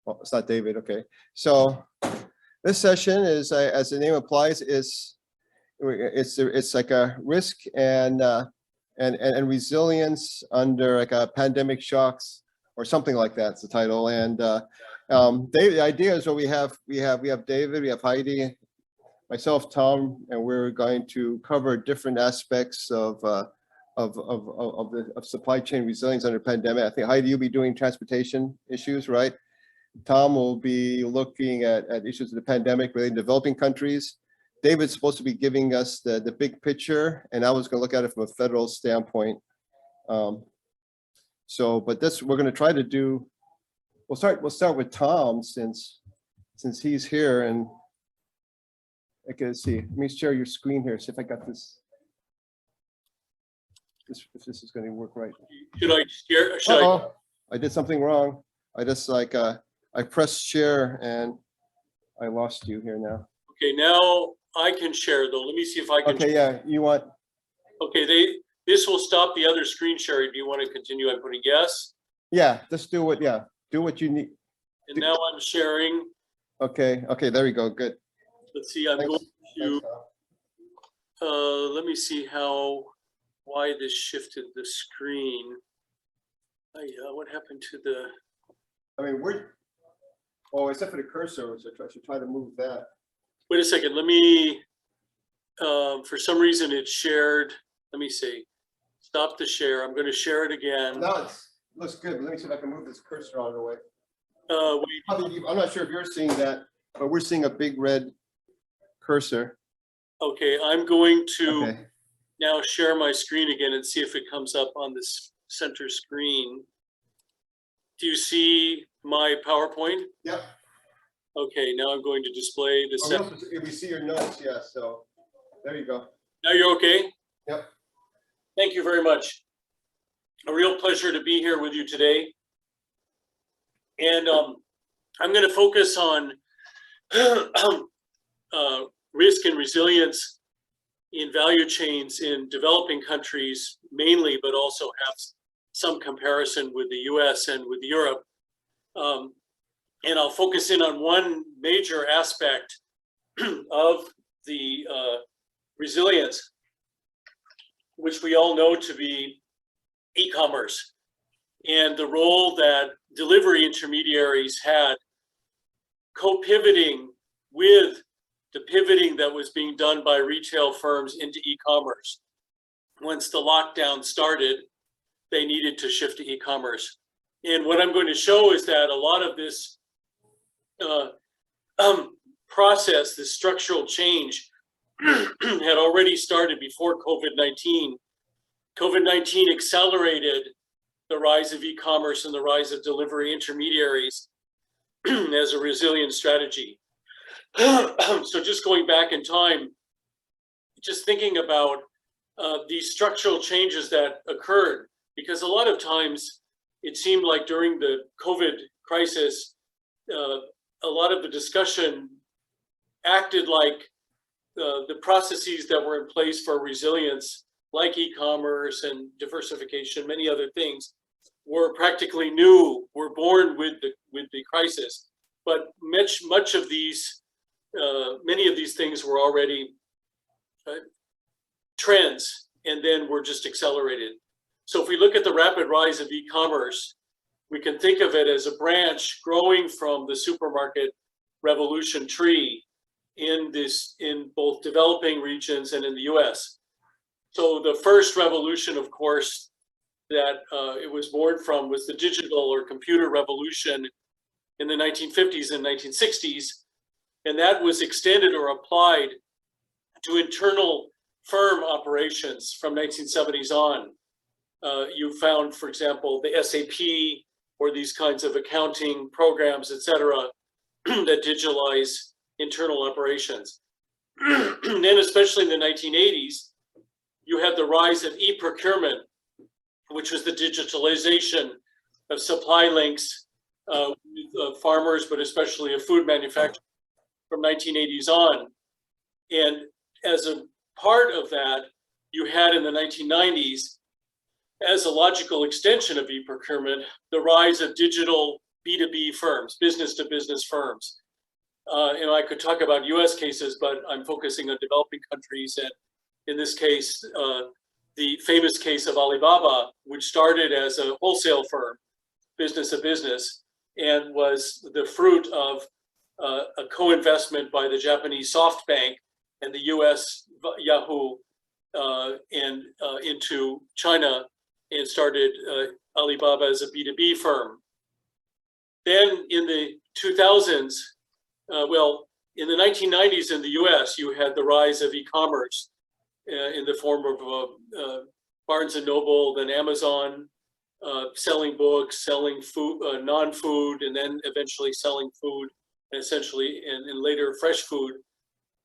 Well, it's not David. Okay. So this session is, as the name implies, it's like a risk and resilience under like a pandemic shocks or something like that. It's the title. And David, the idea is, we have David, we have Heidi, myself, Tom, and we're going to cover different aspects of supply chain resilience under pandemic. I think Heidi, you'll be doing transportation issues, right? Tom will be looking at issues of the pandemic related to developing countries. David's supposed to be giving us the big picture, and I was going to look at it from a federal standpoint. But this we're going to try to do. We'll start with Tom since he's here, and I can see. Let me share your screen here. See if I got this. If this is going to work right. Should I share? I did something wrong. I just I pressed share and I lost you here now. Okay, now I can share though. Let me see if I can. Okay, yeah, you want. Okay, this will stop the other screen sharing. Do you want to continue? I'm putting yes. Yeah, just do what. Yeah, do what you need. And now I'm sharing. Okay. There we go. Good. Let's see. I'm going to. Let me see why this shifted the screen. What happened to the? I mean, except for the cursor, so I should try to move that. Wait a second, let me, for some reason it shared, let me see. Stop the share, I'm gonna share it again. No, it looks good. Let me see if I can move this cursor out of the way. Wait. I'm not sure if you're seeing that, but we're seeing a big red cursor. Okay, I'm going to now share my screen again and see if it comes up on this center screen. Do you see my PowerPoint? Yep. Okay, now I'm going to display the if we see your notes, yeah, so there you go. Now you're okay? Yep. Thank you very much. A real pleasure to be here with you today. And I'm going to focus on risk and resilience in value chains in developing countries mainly, but also have some comparison with the US and with Europe. And I'll focus in on one major aspect of the resilience, which we all know to be e-commerce and the role that delivery intermediaries had co-pivoting with the pivoting that was being done by retail firms into e-commerce. Once the lockdown started, they needed to shift to e-commerce. And what I'm going to show is that a lot of this process, this structural change had already started before COVID-19. COVID-19 accelerated the rise of e-commerce and the rise of delivery intermediaries as a resilient strategy. So just going back in time, just thinking about these structural changes that occurred, because a lot of times it seemed like during the COVID crisis, a lot of the discussion acted like the processes that were in place for resilience, like e-commerce and diversification, many other things, were practically new, were born with the crisis. But much of these, many of these things were already trends, and then were just accelerated. So if we look at the rapid rise of e-commerce, we can think of it as a branch growing from the supermarket revolution tree in both developing regions and in the US. So the first revolution, of course, that it was born from was the digital or computer revolution in the 1950s and 1960s. And that was extended or applied to internal firm operations from 1970s on. You found, for example, the SAP or these kinds of accounting programs, et cetera, that digitalize internal operations. Then, especially in the 1980s, you had the rise of e-procurement, which was the digitalization of supply links with farmers, but especially of food manufacturers from 1980s on. And as a part of that, you had in the 1990s, as a logical extension of e-procurement, the rise of digital B2B firms, business to business firms. And I could talk about US cases, but I'm focusing on developing countries. And in this case, the famous case of Alibaba, which started as a wholesale firm, business to business, and was the fruit of a co-investment by the Japanese SoftBank and the US Yahoo and into China, and started Alibaba as a B2B firm. Then in the 2000s, in the 1990s in the US, you had the rise of e-commerce in the form of Barnes and Noble, then Amazon, selling books, selling food, non-food, and then eventually selling food, and essentially, and later fresh food.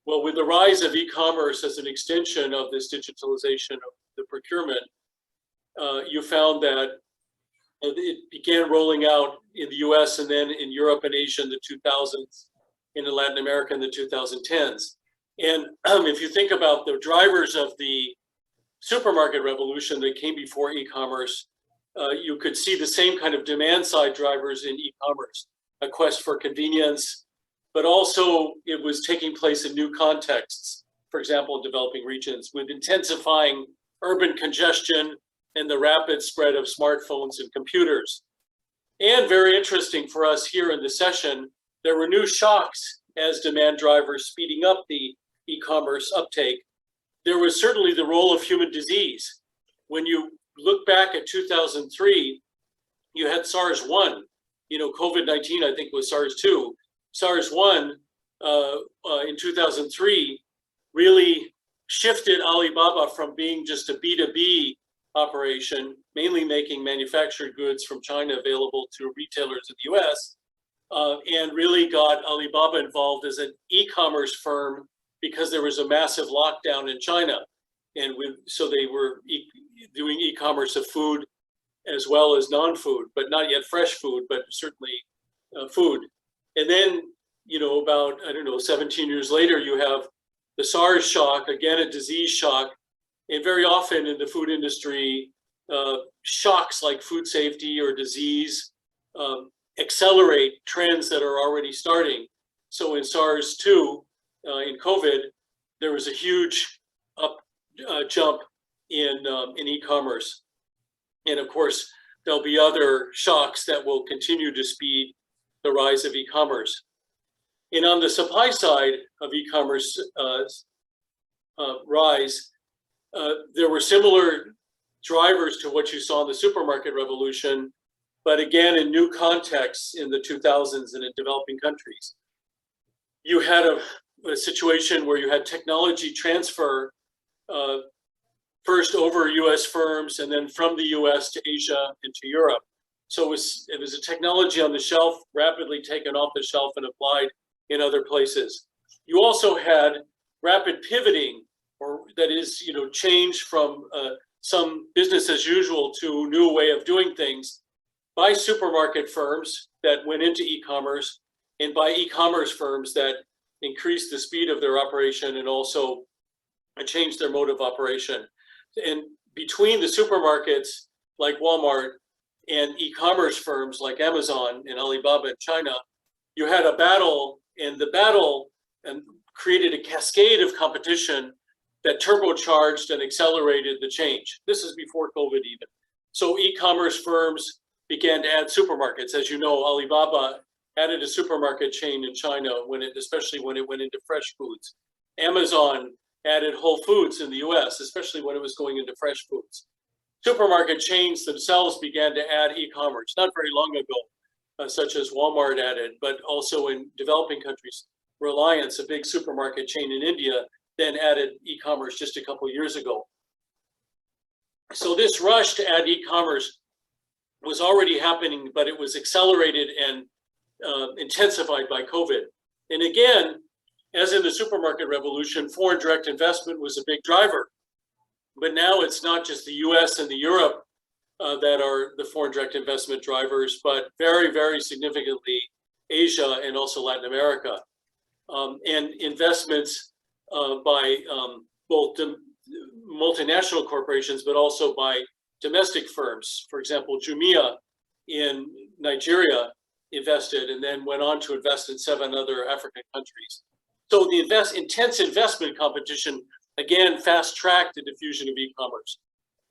Well, with the rise of e-commerce as an extension of this digitalization of the procurement, you found that it began rolling out in the US and then in Europe and Asia in the 2000s, in Latin America in the 2010s. And if you think about the drivers of the supermarket revolution that came before e-commerce, you could see the same kind of demand side drivers in e-commerce, a quest for convenience, but also it was taking place in new contexts, for example, in developing regions, with intensifying urban congestion and the rapid spread of smartphones and computers. And very interesting for us here in the session, there were new shocks as demand drivers speeding up the e-commerce uptake. There was certainly the role of human disease. When you look back at 2003, you had SARS-1, COVID-19, I think was SARS-2. SARS-1 in 2003 really shifted Alibaba from being just a B2B operation, mainly making manufactured goods from China available to retailers in the US, and really got Alibaba involved as an e-commerce firm because there was a massive lockdown in China. And so they were doing e-commerce of food as well as non-food, but not yet fresh food, but certainly food. And then, about, 17 years later, you have the SARS shock, again, a disease shock. And very often in the food industry, shocks like food safety or disease accelerate trends that are already starting. So in SARS-2, in COVID, there was a huge jump in e-commerce. And of course, there'll be other shocks that will continue to speed the rise of e-commerce. And on the supply side of e-commerce rise, there were similar drivers to what you saw in the supermarket revolution, but again, in new contexts in the 2000s and in developing countries. You had a situation where you had technology transfer first over US firms and then from the US to Asia and to Europe. So it was a technology on the shelf, rapidly taken off the shelf and applied in other places. You also had rapid pivoting, or that is, change from some business as usual to a new way of doing things by supermarket firms that went into e-commerce and by e-commerce firms that increased the speed of their operation and also changed their mode of operation. And between the supermarkets like Walmart and e-commerce firms like Amazon and Alibaba in China, you had a battle, and the battle created a cascade of competition that turbocharged and accelerated the change. This is before COVID even. So e-commerce firms began to add supermarkets. As you know, Alibaba added a supermarket chain in China, especially when it went into fresh foods. Amazon added Whole Foods in the US, especially when it was going into fresh foods. Supermarket chains themselves began to add e-commerce, not very long ago, such as Walmart added, but also in developing countries. Reliance, a big supermarket chain in India, then added e-commerce just a couple of years ago. So this rush to add e-commerce was already happening, but it was accelerated and intensified by COVID. And again, as in the supermarket revolution, foreign direct investment was a big driver. But now it's not just the US and the Europe that are the foreign direct investment drivers, but very, very significantly Asia and also Latin America. And investments by both multinational corporations, but also by domestic firms. For example, Jumia in Nigeria invested, and then went on to invest in 7 other African countries. So the intense investment competition, again, fast-tracked the diffusion of e-commerce.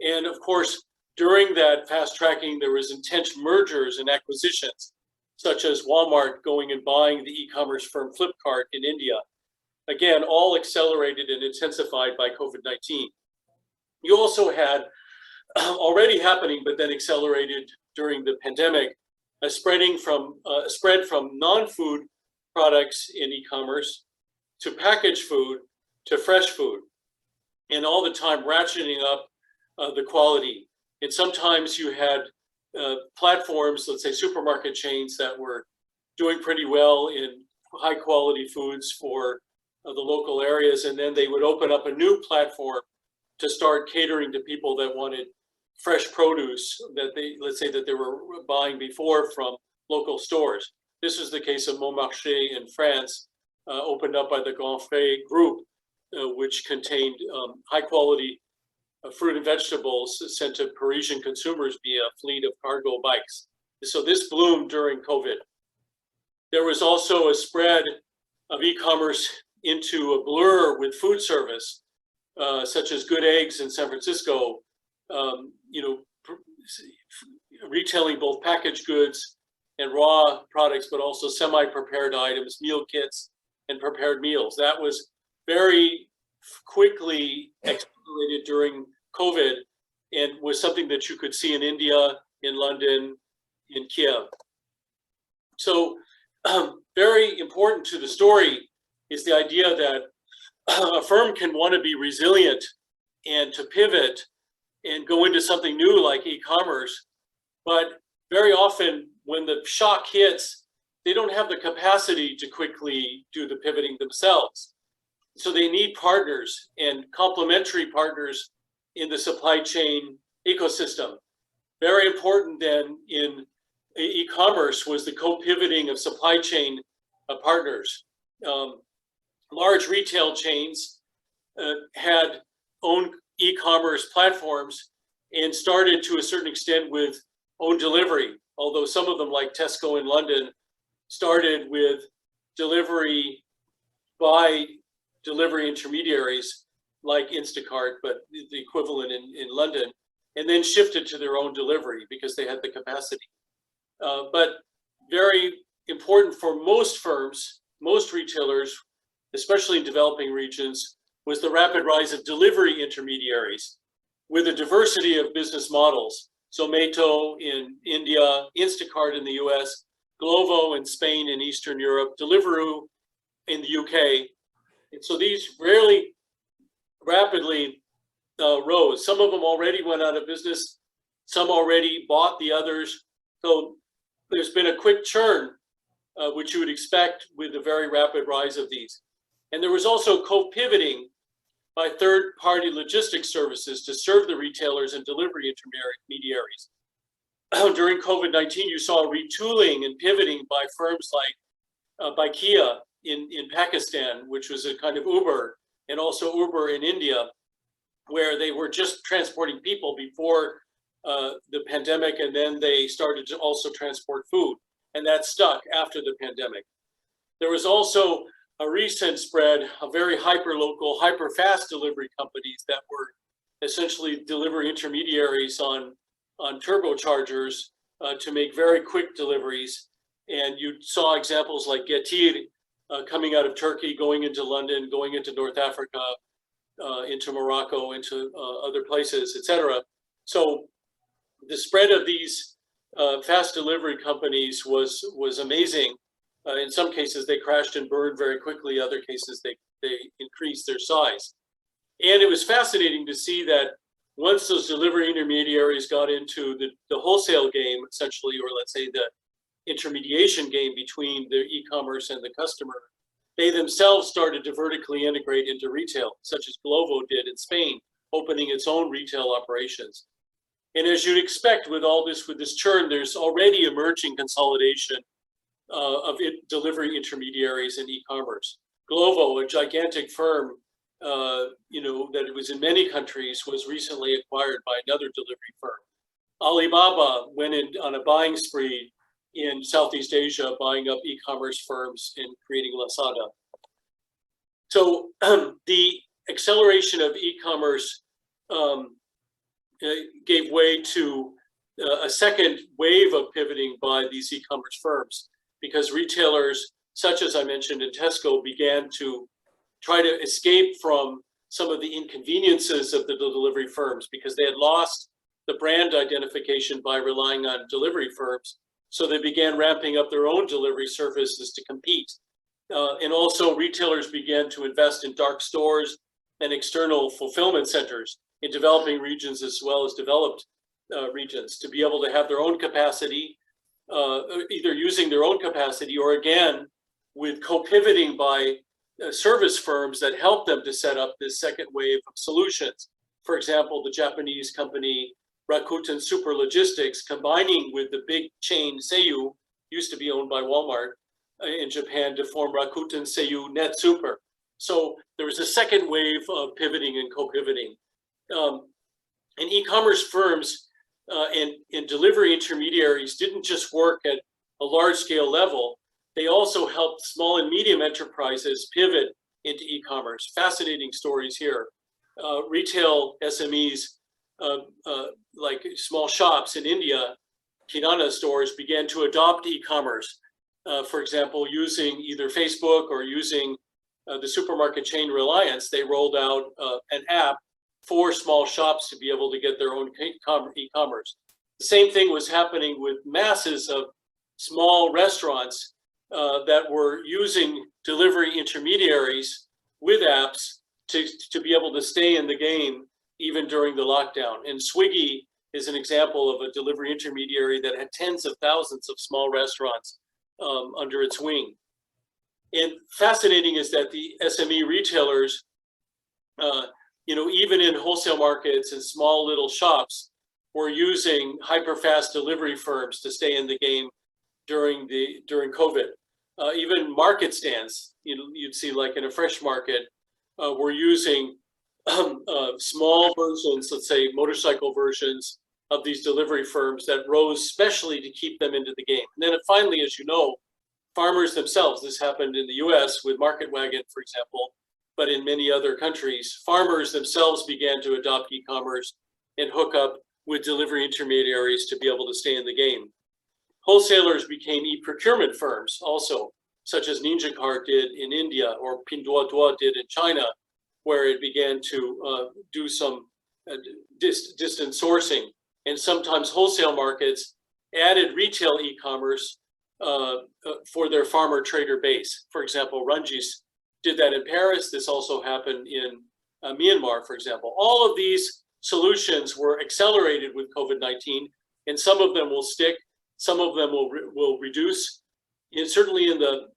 And of course, during that fast tracking, there was intense mergers and acquisitions, such as Walmart going and buying the e-commerce firm Flipkart in India. Again, all accelerated and intensified by COVID-19. You also had already happening, but then accelerated during the pandemic, a spread from non-food products in e-commerce to packaged food to fresh food, and all the time ratcheting up the quality. And sometimes you had platforms, let's say supermarket chains, that were doing pretty well in high quality foods for the local areas, and then they would open up a new platform to start catering to people that wanted fresh produce that let's say that they were buying before from local stores. This was the case of Montmarché in France, opened up by the Grand Frais group, which contained high quality fruit and vegetables sent to Parisian consumers via a fleet of cargo bikes. So this bloomed during COVID. There was also a spread of e-commerce into a blur with food service, such as Good Eggs in San Francisco, retailing both packaged goods and raw products, but also semi-prepared items, meal kits, and prepared meals. That was very quickly accelerated during COVID and was something that you could see in India, in London, in Kiev. So very important to the story is the idea that a firm can want to be resilient and to pivot and go into something new like e-commerce, but very often when the shock hits, they don't have the capacity to quickly do the pivoting themselves. So they need partners and complementary partners in the supply chain ecosystem. Very important then in e-commerce was the co-pivoting of supply chain partners. Large retail chains had own e-commerce platforms and started to a certain extent with own delivery, although some of them, like Tesco in London, started with delivery by delivery intermediaries like Instacart, but the equivalent in London, and then shifted to their own delivery because they had the capacity. But very important for most firms, most retailers, especially in developing regions, was the rapid rise of delivery intermediaries with a diversity of business models. Zomato in India, Instacart in the US, Glovo in Spain and Eastern Europe, Deliveroo in the UK. And so these really rapidly rose. Some of them already went out of business. Some already bought the others. So there's been a quick churn, which you would expect with the very rapid rise of these. And there was also co-pivoting by third-party logistics services to serve the retailers and delivery intermediaries. During COVID-19, you saw retooling and pivoting by firms like Kia in Pakistan, which was a kind of Uber, and also Uber in India, where they were just transporting people before the pandemic, and then they started to also transport food, and that stuck after the pandemic. There was also a recent spread of very hyper-local, hyper-fast delivery companies that were essentially delivery intermediaries on turbochargers to make very quick deliveries. And you saw examples like Getir coming out of Turkey, going into London, going into North Africa, into Morocco, into other places, etc. So the spread of these fast delivery companies was amazing. In some cases, they crashed and burned very quickly. Other cases, they increased their size. And it was fascinating to see that once those delivery intermediaries got into the wholesale game, essentially, or let's say the intermediation game between the e-commerce and the customer, they themselves started to vertically integrate into retail, such as Glovo did in Spain, opening its own retail operations. And as you'd expect with all this, with this churn, there's already emerging consolidation of delivery intermediaries in e-commerce. Glovo, a gigantic firm, that it was in many countries, was recently acquired by another delivery firm. Alibaba went in on a buying spree in Southeast Asia, buying up e-commerce firms and creating Lazada. So the acceleration of e-commerce gave way to a second wave of pivoting by these e-commerce firms, because retailers, such as I mentioned in Tesco, began to try to escape from some of the inconveniences of the delivery firms, because they had lost the brand identification by relying on delivery firms. So they began ramping up their own delivery services to compete. And also retailers began to invest in dark stores and external fulfillment centers in developing regions as well as developed regions, to be able to have their own capacity, either using their own capacity or again, with co-pivoting by service firms that help them to set up this second wave of solutions. For example, the Japanese company Rakuten Super Logistics, combining with the big chain Seiyu, used to be owned by Walmart in Japan, to form Rakuten Seiyu Net Super. So there was a second wave of pivoting and co-pivoting. And e-commerce firms and delivery intermediaries didn't just work at a large scale level, they also helped small and medium enterprises pivot into e-commerce. Fascinating stories here. Retail SMEs, like small shops in India, Kirana stores, began to adopt e-commerce. For example, using either Facebook or using the supermarket chain Reliance, they rolled out an app for small shops to be able to get their own e-commerce. The same thing was happening with masses of small restaurants that were using delivery intermediaries with apps to be able to stay in the game even during the lockdown. And Swiggy is an example of a delivery intermediary that had tens of thousands of small restaurants under its wing. And fascinating is that the SME retailers, even in wholesale markets and small little shops, were using hyper-fast delivery firms to stay in the game during COVID. Even market stands, you'd see like in a fresh market, were using small versions, let's say motorcycle versions of these delivery firms that rose specially to keep them into the game. And then finally, as you know, farmers themselves, this happened in the US with Market Wagon, for example, but in many other countries, farmers themselves began to adopt e-commerce and hook up with delivery intermediaries to be able to stay in the game. Wholesalers became e-procurement firms also, such as Ninja Cart did in India or Pinduoduo did in China, where it began to do some distant sourcing. And sometimes wholesale markets added retail e-commerce for their farmer trader base. For example, Rungis did that in Paris. This also happened in Myanmar, for example. All of these solutions were accelerated with COVID-19, and some of them will stick, some of them will reduce. And certainly in the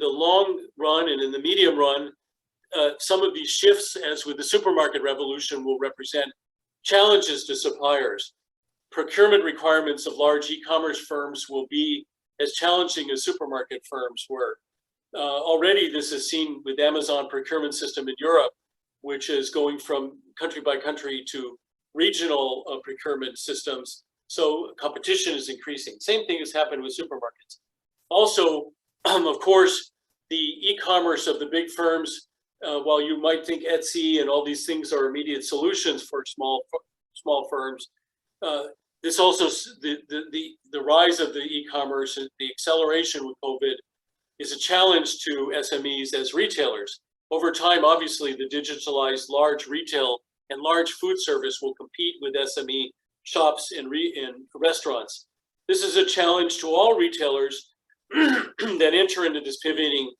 long run and in the medium run, some of these shifts, as with the supermarket revolution, will represent challenges to suppliers. Procurement requirements of large e-commerce firms will be as challenging as supermarket firms were. Already this is seen with Amazon procurement system in Europe, which is going from country by country to regional procurement systems. So competition is increasing. Same thing has happened with supermarkets. Also, of course, the e-commerce of the big firms, while you might think Etsy and all these things are immediate solutions for small firms, this also, the rise of the e-commerce and the acceleration with COVID is a challenge to SMEs as retailers. Over time, obviously, the digitalized large retail and large food service will compete with SME shops and restaurants. This is a challenge to all retailers that enter into this pivoting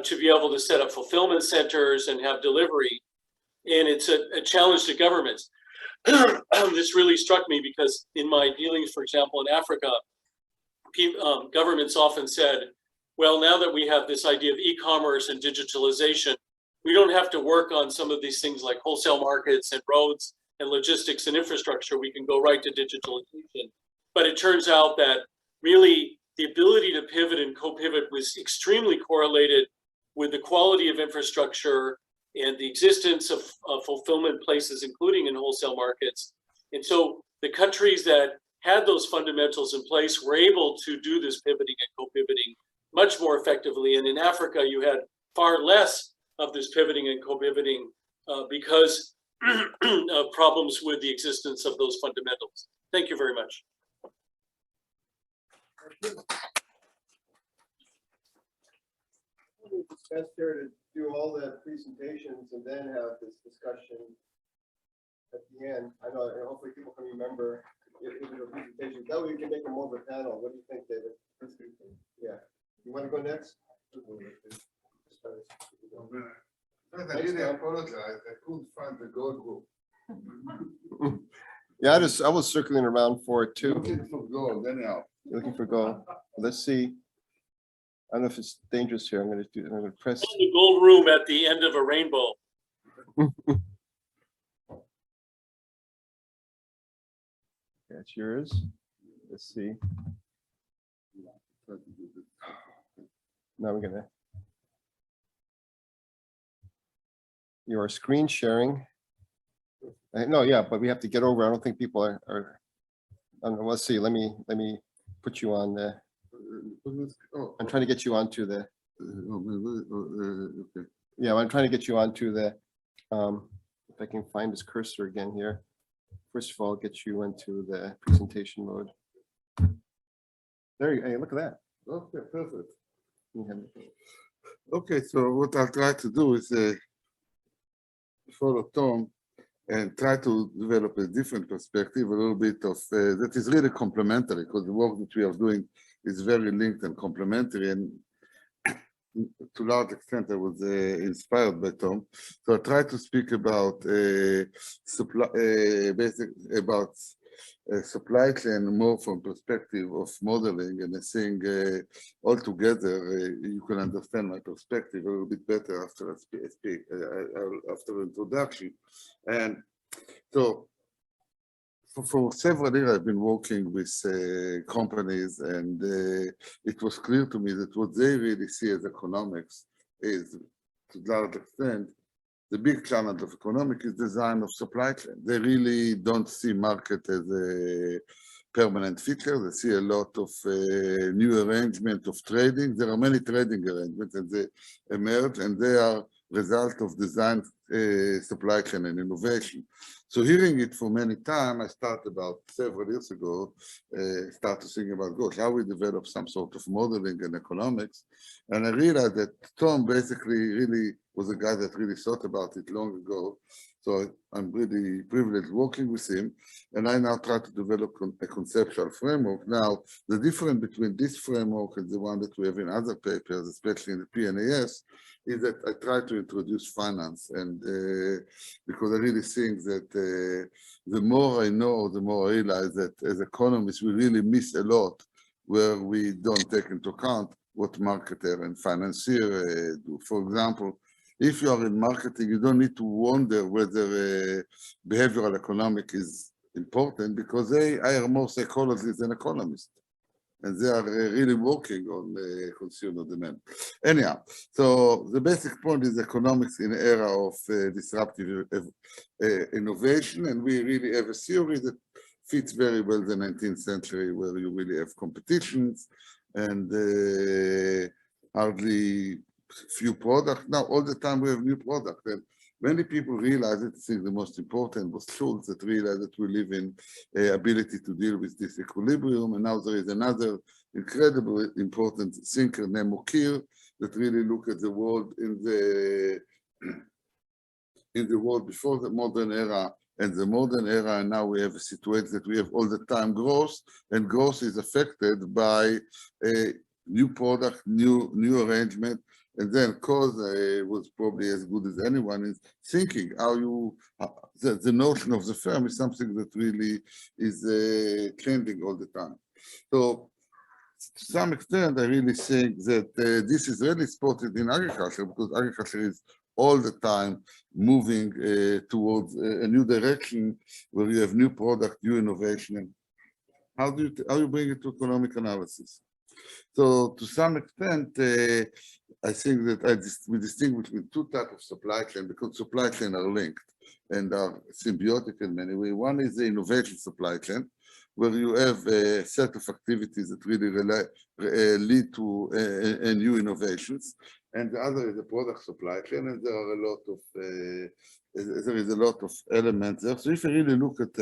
to be able to set up fulfillment centers and have delivery. And it's a challenge to governments. This really struck me because in my dealings, for example, in Africa, governments often said, well, now that we have this idea of e-commerce and digitalization, we don't have to work on some of these things like wholesale markets and roads and logistics and infrastructure. We can go right to digitalization. But it turns out that really the ability to pivot and co-pivot was extremely correlated with the quality of infrastructure and the existence of fulfillment places, including in wholesale markets. And so the countries that had those fundamentals in place were able to do this pivoting and co-pivoting much more effectively. And in Africa, you had far less of this pivoting and co-pivoting because of problems with the existence of those fundamentals. Thank you very much. It's best here to do all the presentations and then have this discussion at the end. I know, and hopefully people can remember individual presentations. That way you can make them more of a panel. What do you think, David? Yeah. You want to go next? I really apologize. I couldn't find the gold group. Yeah, I was circling around for it too. Looking for gold, anyhow. Looking for gold. Let's see. I don't know if it's dangerous here. I'm going to press. The gold room at the end of a rainbow. That's yours. Let's see. Now we're gonna. You are screen sharing. No, yeah, but we have to get over. I don't think people are. I don't know, let's see. Let me put you on the. I'm trying to get you onto the. Okay. Yeah, I'm trying to get you onto the. If I can find this cursor again here. First of all, get you into the presentation mode. There you go. Hey, look at that. Okay, perfect. You Okay, so what I'll try to do is follow Tom and try to develop a different perspective, a little bit of that is really complementary, because the work that we are doing is very linked and complementary, and to a large extent I was inspired by Tom. So I try to speak about supply chain more from perspective of modeling, and I think altogether you can understand my perspective a little bit better after I speak after introduction. And so for several years I've been working with companies, and it was clear to me that what they really see as economics is, to a large extent, the big challenge of economic is design of supply chain. They really don't see market as a permanent feature. They see a lot of new arrangement of trading. There are many trading arrangements and they emerge, and they are result of design supply chain and innovation. So hearing it for many times, I started about several years ago, start to think about, gosh, how we develop some sort of modeling and economics. And I realized that Tom basically really was a guy that really thought about it long ago. So I'm really privileged working with him. And I now try to develop a conceptual framework. Now, the difference between this framework and the one that we have in other papers, especially in the PNAS, is that I try to introduce finance. And because I really think that the more I know, the more I realize that as economists, we really miss a lot where we don't take into account what marketer and financier do. For example, if you are in marketing, you don't need to wonder whether behavioral economic is important, because they hire more psychologists than economists. And they are really working on consumer demand. Anyhow, so the basic point is economics in an era of disruptive innovation, and we really have a theory that fits very well the 19th century, where you really have competitions and hardly few products. Now, all the time we have new products, and many people realize it. I think the most important was Schultz that realized that we live in ability to deal with this equilibrium. And now there is another incredibly important thinker named Mokir that really look at the world in the world before the modern era and the modern era. And now we have a situation that we have all the time growth, and growth is affected by a new product, new arrangement. And then cause was probably as good as anyone is thinking how you, the notion of the firm is something that really is changing all the time. So to some extent, I really think that this is really spotted in agriculture, because agriculture is all the time moving towards a new direction where you have new product, new innovation. And how you bring it to economic analysis? So to some extent, I think that we distinguish between two types of supply chain, because supply chain are linked and are symbiotic in many ways. One is the innovation supply chain, where you have a set of activities that really lead to new innovations. And the other is the product supply chain, and there are a lot of elements there. So if you really look at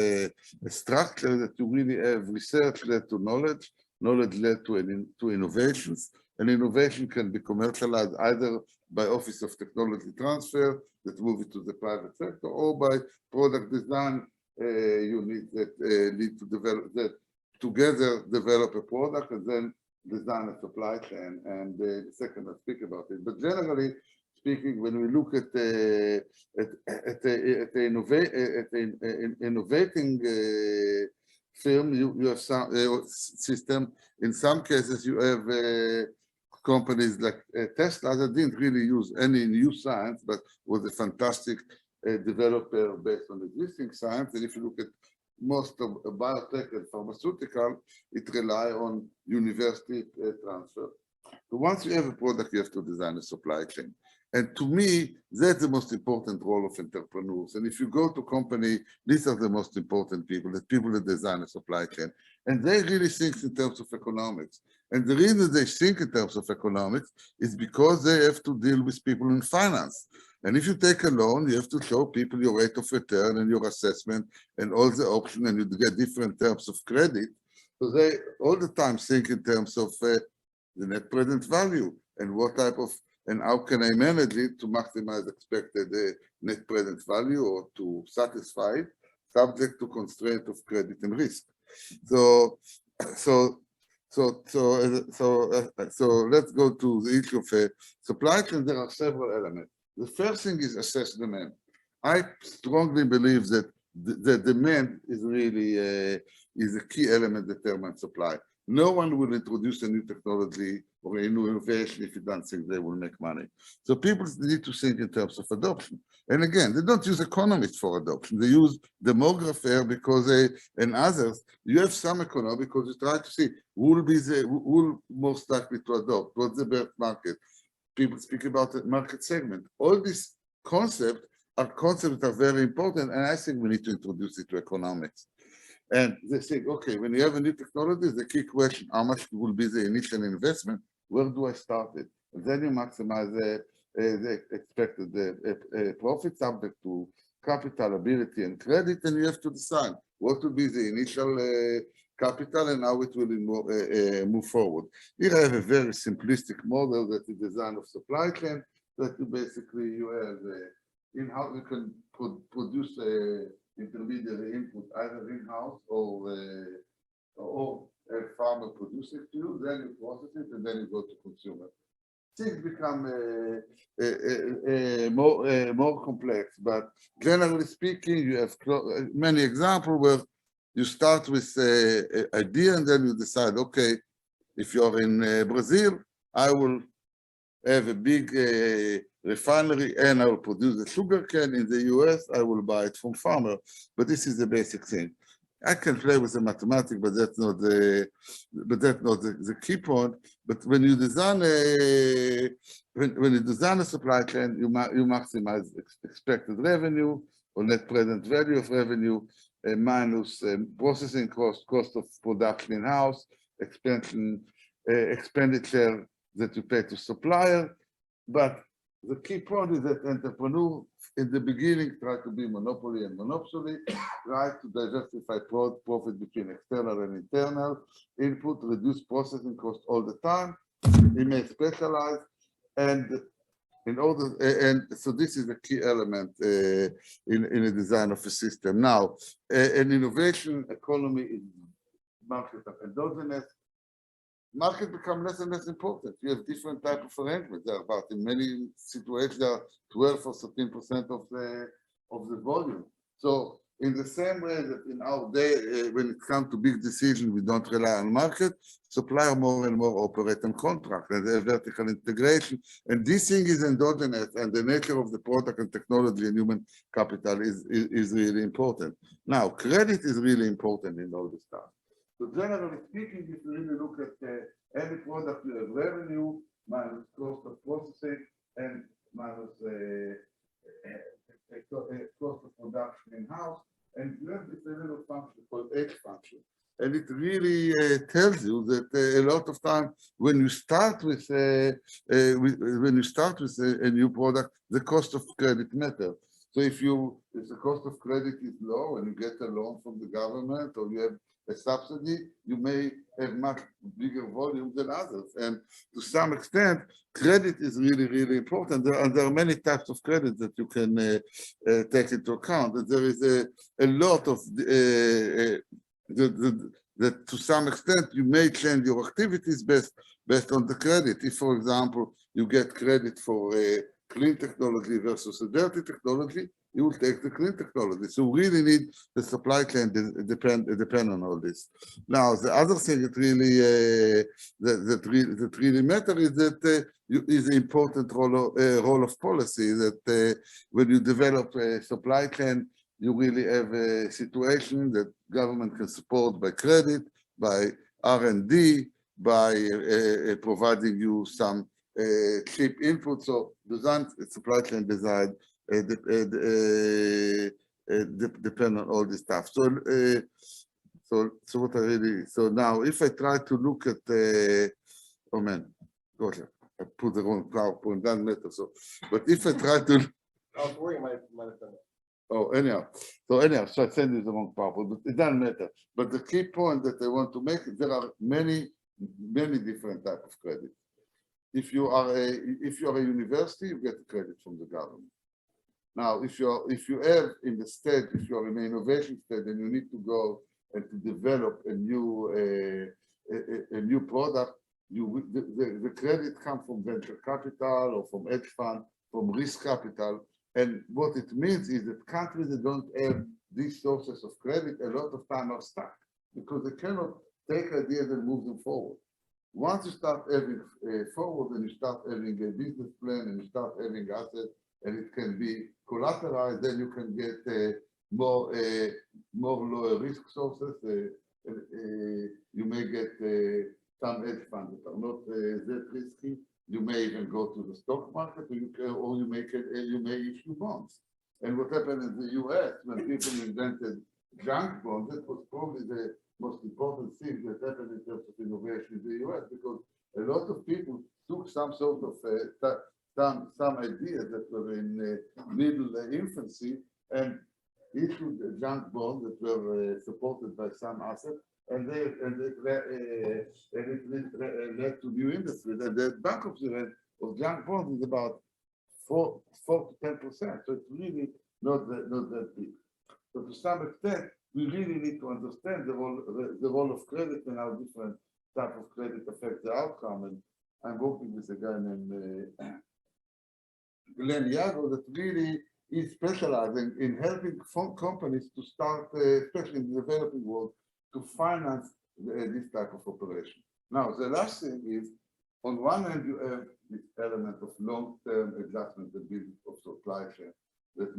a structure that you really have research led to knowledge, knowledge led to innovations, and innovation can be commercialized either by Office of Technology Transfer that move it to the private sector, or by product design units that need to develop that together develop a product and then design a supply chain. And the second I'll speak about it. But generally speaking, when we look at innovating firm, you have some system. In some cases, you have companies like Tesla that didn't really use any new science, but was a fantastic developer based on existing science. And if you look at most of biotech and pharmaceutical, it rely on university transfer. So once you have a product, you have to design a supply chain. And to me, that's the most important role of entrepreneurs. And if you go to company, these are the most important people, the people that design a supply chain. And they really think in terms of economics. And the reason they think in terms of economics is because they have to deal with people in finance. And if you take a loan, you have to show people your rate of return and your assessment and all the options, and you get different terms of credit. So they all the time think in terms of the net present value and what type of, and how can I manage it to maximize expected net present value or to satisfy it, subject to constraint of credit and risk. So let's go to the issue of supply chain. There are several elements. The first thing is assess demand. I strongly believe that the demand is really is a key element that determines supply. No one will introduce a new technology or a new innovation if you don't think they will make money. So people need to think in terms of adoption. And again, they don't use economists for adoption. They use demographer because and others. You have some economics because you try to see who will most likely to adopt, what's the best market. People speak about the market segment. All these concepts are very important, and I think we need to introduce it to economics. And they say, okay, when you have a new technology, the key question, how much will be the initial investment? Where do I start it? And then you maximize the expected profit subject to capital, ability, and credit, and you have to decide what will be the initial capital and how it will move forward. Here I have a very simplistic model that is design of supply chain that you basically you have in-house, you can produce intermediary input either in-house or a farmer produces it to you, then you process it and then you go to consumer. Things become more complex, but generally speaking, you have many examples where you start with an idea and then you decide, okay, if you're in Brazil, I will have a big refinery and I will produce the sugar cane. In the US, I will buy it from farmer. But this is the basic thing. I can play with the mathematics, but that's not the key point. But when you design a supply chain, you maximize expected revenue or net present value of revenue minus processing cost of production in-house, expenditure that you pay to supplier. But the key point is that entrepreneurs in the beginning try to be monopoly and monopsony, try to diversify profit between external and internal input, reduce processing cost all the time. He may specialize, and so this is a key element in a design of a system. Now, an innovation economy is market endogenous. Market become less and less important. You have different type of arrangements there, but in many situations there are 12 or 13% of the volume. So in the same way that in our day, when it comes to big decisions, we don't rely on market, supplier more and more operate on contract and there's vertical integration. And this thing is endogenous, and the nature of the product and technology and human capital is really important. Now, credit is really important in all this stuff. So generally speaking, if you really look at any product, you have revenue minus cost of processing and minus cost of production in-house, and you have this little function called H function. And it really tells you that a lot of time when you start with a new product, the cost of credit matters. So if the cost of credit is low and you get a loan from the government or you have a subsidy, you may have much bigger volume than others. And to some extent, credit is really, really important. There are many types of credit that you can take into account. And there is a lot of that to some extent you may change your activities based on the credit. If, for example, you get credit for clean technology versus a dirty technology, you will take the clean technology. So we really need the supply chain depend on all this. Now, the other thing that really matters is that is the important role of policy. That when you develop a supply chain, you really have a situation that government can support by credit, by R&D, by providing you some cheap input. So design supply chain design depend on all this stuff. So what I really, so now if I try to look at oh man, gosh, I put the wrong PowerPoint, doesn't matter. So, but if I try to, I was worried might have done it. oh, anyhow, so I send you the wrong PowerPoint, but it doesn't matter. But the key point that I want to make, there are many different types of credit. If you are a university, you get credit from the government. Now, if you have in the state, if you are in an innovation state, and you need to go and to develop a new product, the credit comes from venture capital or from hedge fund, from risk capital. And what it means is that countries that don't have these sources of credit, a lot of time are stuck because they cannot take ideas and move them forward. Once you start having forward and you start having a business plan and you start having assets and it can be collateralized, then you can get more lower risk sources. You may get some hedge funds that are not that risky. You may even go to the stock market, or you may issue bonds. And what happened in the US when people invented junk bonds, that was probably the most important thing that happened in terms of innovation in the US, because a lot of people took some sort of some ideas that were in middle infancy and issued a junk bonds that were supported by some assets, and it led to new industries. And the bankruptcy rate of junk bonds is about 4 to 10%. So it's really not that big. So to some extent, we really need to understand the role of credit and how different type of credit affect the outcome. And I'm working with a guy named Glenn Yago that really is specializing in helping companies to start, especially in the developing world, to finance this type of operation. Now, the last thing is, on one hand, you have this element of long-term adjustment and building of supply chain that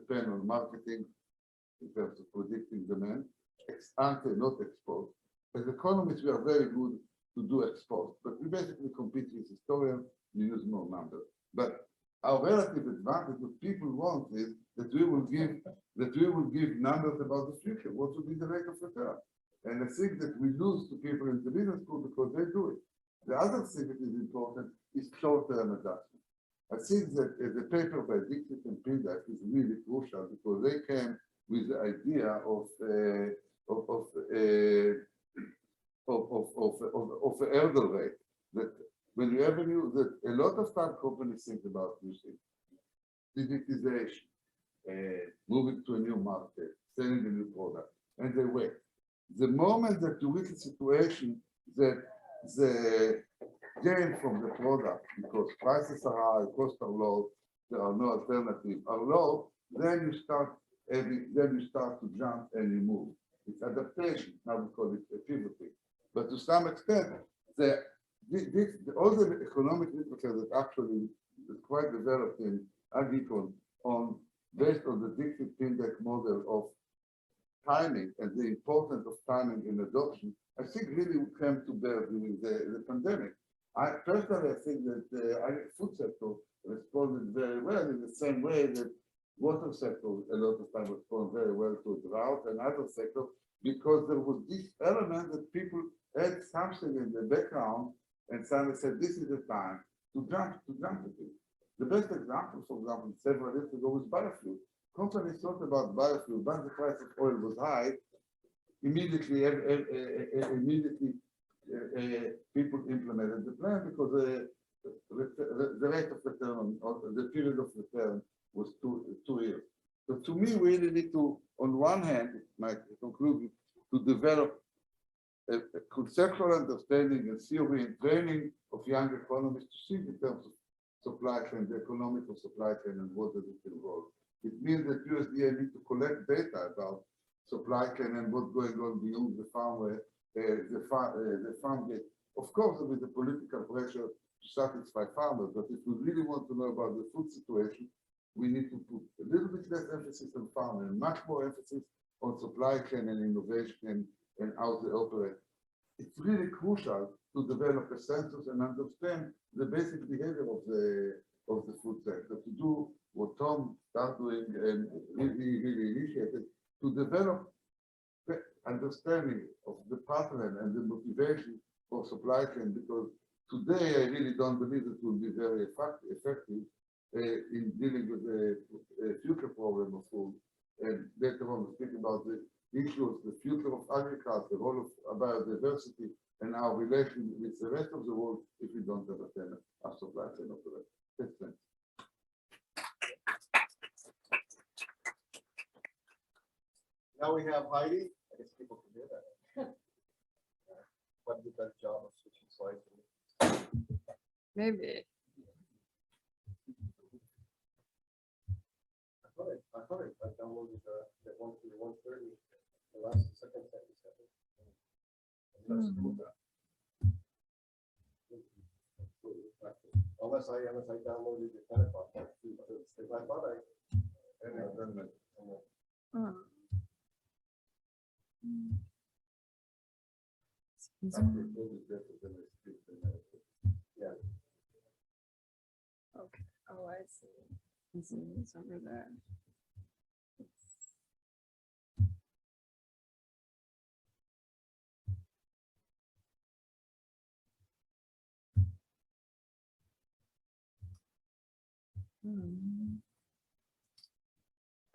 depend on marketing in terms of predicting demand, ex ante, not exposed. As economists, we are very good to do exposed, but we basically compete with historians, we use more numbers. But our relative advantage, what people want is that we will give numbers about the future. What will be the rate of return? And I think that we lose to people in the business school because they do it. The other thing that is important is short-term adjustment. I think that the paper by Dixit and Pindak is really crucial because they came with the idea of a hurdle rate that when you have that a lot of time companies think about using digitization, moving to a new market, selling a new product, and they wait. The moment that you reach a situation that the gain from the product, because prices are high, costs are low, there are no alternatives, are low, then you start to jump and you move. It's adaptation, now we call it pivoting. But to some extent, all the economic literature that actually is quite developed in Agicon based on the Dixit-Pindak model of timing and the importance of timing in adoption, I think really came to bear during the pandemic. Personally, I think that the food sector responded very well in the same way that water sector a lot of time respond very well to drought, and other sectors because there was this element that people had something in the background and suddenly said, this is the time to jump at it. The best example, for example, several years ago was biofuel. Companies thought about biofuel, but the price of oil was high. Immediately, people implemented the plan because the rate of return or the period of return was two years. So to me, we really need to, on one hand, my conclusion, to develop a conceptual understanding and theory and training of young economists to think in terms of supply chain, the economics of supply chain, and what does it involve. It means that USDA need to collect data about supply chain and what's going on beyond the farm gate. Of course, there is a political pressure to satisfy farmers, but if we really want to know about the food situation, we need to put a little bit less emphasis on farm and much more emphasis on supply chain and innovation and how they operate. It's really crucial to develop a census and understand the basic behavior of the food sector, to do what Tom started doing and really initiated, to develop the understanding of the pattern and the motivation for supply chain, because today I really don't believe it will be very effective in dealing with the future problem of food. And later on, we speak about the issues, the future of agriculture, the role of biodiversity, and our relation with the rest of the world if we don't have a supply chain operation. Now we have Heidi. I guess people can hear that. What did that job of switching slides? Maybe. I thought I downloaded the one to the 130, the last second sentence. Unless I downloaded the 10 o'clock. I thought yeah. Okay. Oh, I see. Zoom is over there.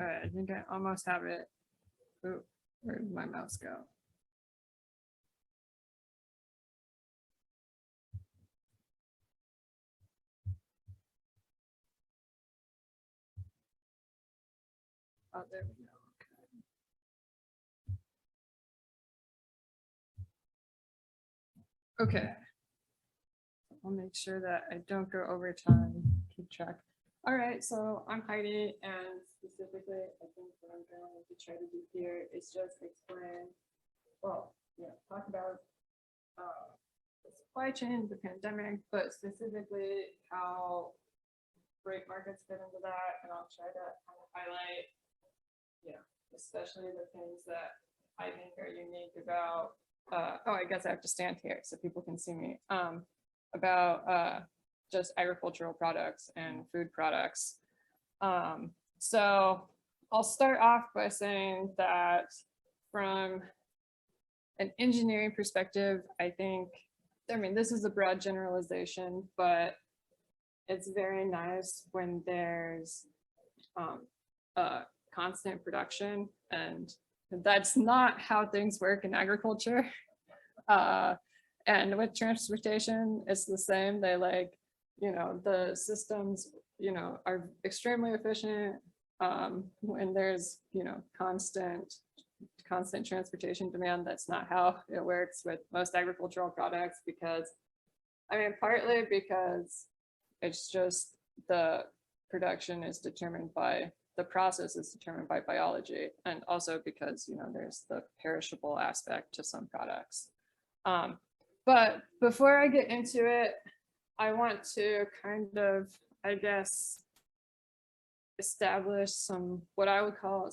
All right, I think I almost have it. Oh, where did my mouse go? Oh, there we go. Okay. Okay. I'll make sure that I don't go over time, keep track. All right, so I'm Heidi, and specifically, I think what I'm going to try to do here is just explain, well, yeah, talk about the supply chain, the pandemic, but specifically how freight markets fit into that, and I'll try to kind of highlight, especially the things that I think are unique about, oh, I guess I have to stand here so people can see me, about just agricultural products and food products. So I'll start off by saying that from an engineering perspective, I mean, this is a broad generalization, but it's very nice when there's constant production, and that's not how things work in agriculture. And with transportation, it's the same. They the systems, are extremely efficient when there's, constant transportation demand. That's not how it works with most agricultural products, because, I mean, partly because it's just the production is determined by, the process is determined by biology, and also because, there's the perishable aspect to some products. But before I get into it, I want to kind of, I guess, establish some, what I would call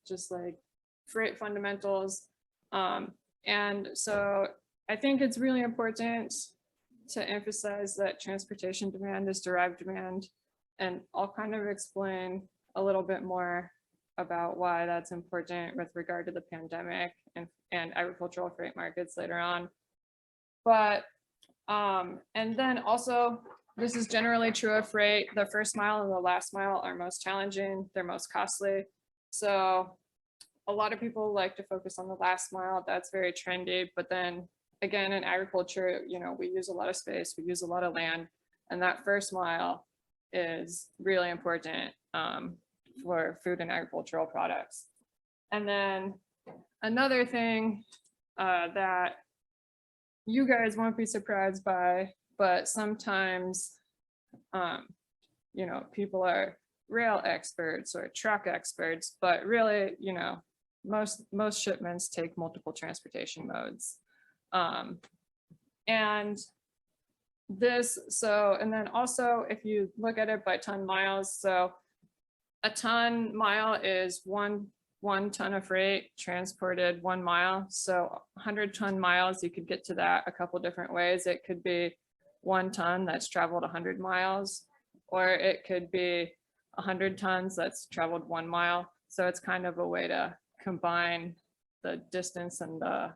just like freight fundamentals. And so I think it's really important to emphasize that transportation demand is derived demand. And I'll kind of explain a little bit more about why that's important with regard to the pandemic and agricultural freight markets later on. But, and then also, this is generally true of freight. The first mile and the last mile are most challenging. They're most costly. So a lot of people like to focus on the last mile. That's very trendy. But then again, in agriculture, you know, we use a lot of space, we use a lot of land, and that first mile is really important for food and agricultural products. And then another thing that you guys won't be surprised by, but sometimes, you know, people are rail experts or truck experts, but really, you know, most shipments take multiple transportation modes. And this, so, and then also if you look at it by ton miles, so a ton mile is one ton of freight transported 1 mile. So 100-ton miles, you could get to that a couple different ways. It could be 1 ton that's traveled 100 miles, or it could be 100 tons that's traveled 1 mile. So it's kind of a way to combine the distance and the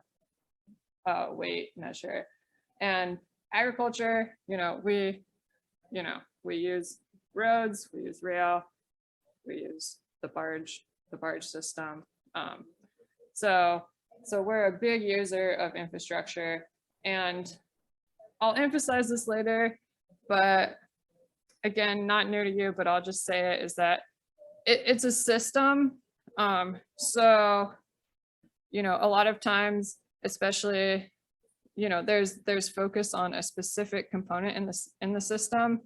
weight measure. And agriculture, you know, we use roads, we use rail, we use the barge system. So we're a big user of infrastructure, and I'll emphasize this later, but again, not new to you, but I'll just say it, is that it's a system. So, you know, a lot of times, especially, you know, there's focus on a specific component in the system.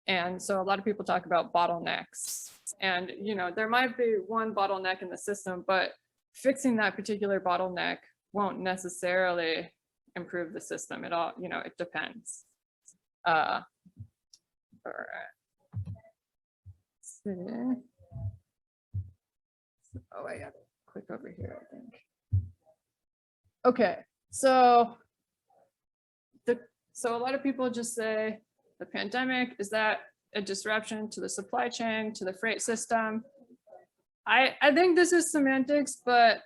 And so a lot of people talk about bottlenecks, and, you know, there might be one bottleneck in the system, but fixing that particular bottleneck won't necessarily improve the system at all. You know, it depends. All right. Oh, I gotta click over here, I think. Okay, so a lot of people just say the pandemic, is that a disruption to the supply chain, to the freight system? I think this is semantics, but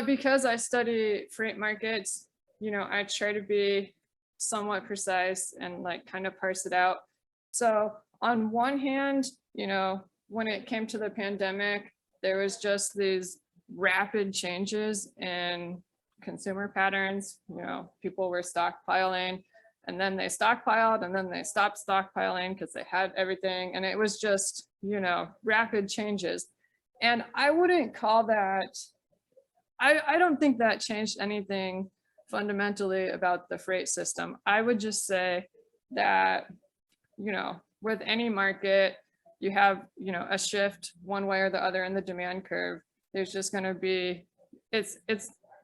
because I study freight markets, you know, I try to be somewhat precise and like kind of parse it out. So on one hand, you know, when it came to the pandemic, there was just these rapid changes in consumer patterns. You know, people were stockpiling, and then they stockpiled, and then they stopped stockpiling because they had everything. And it was just, you know, rapid changes. And I wouldn't call that, I don't think that changed anything fundamentally about the freight system. I would just say that, you know, with any market, you have, you know, a shift one way or the other in the demand curve. There's just going to be, it's,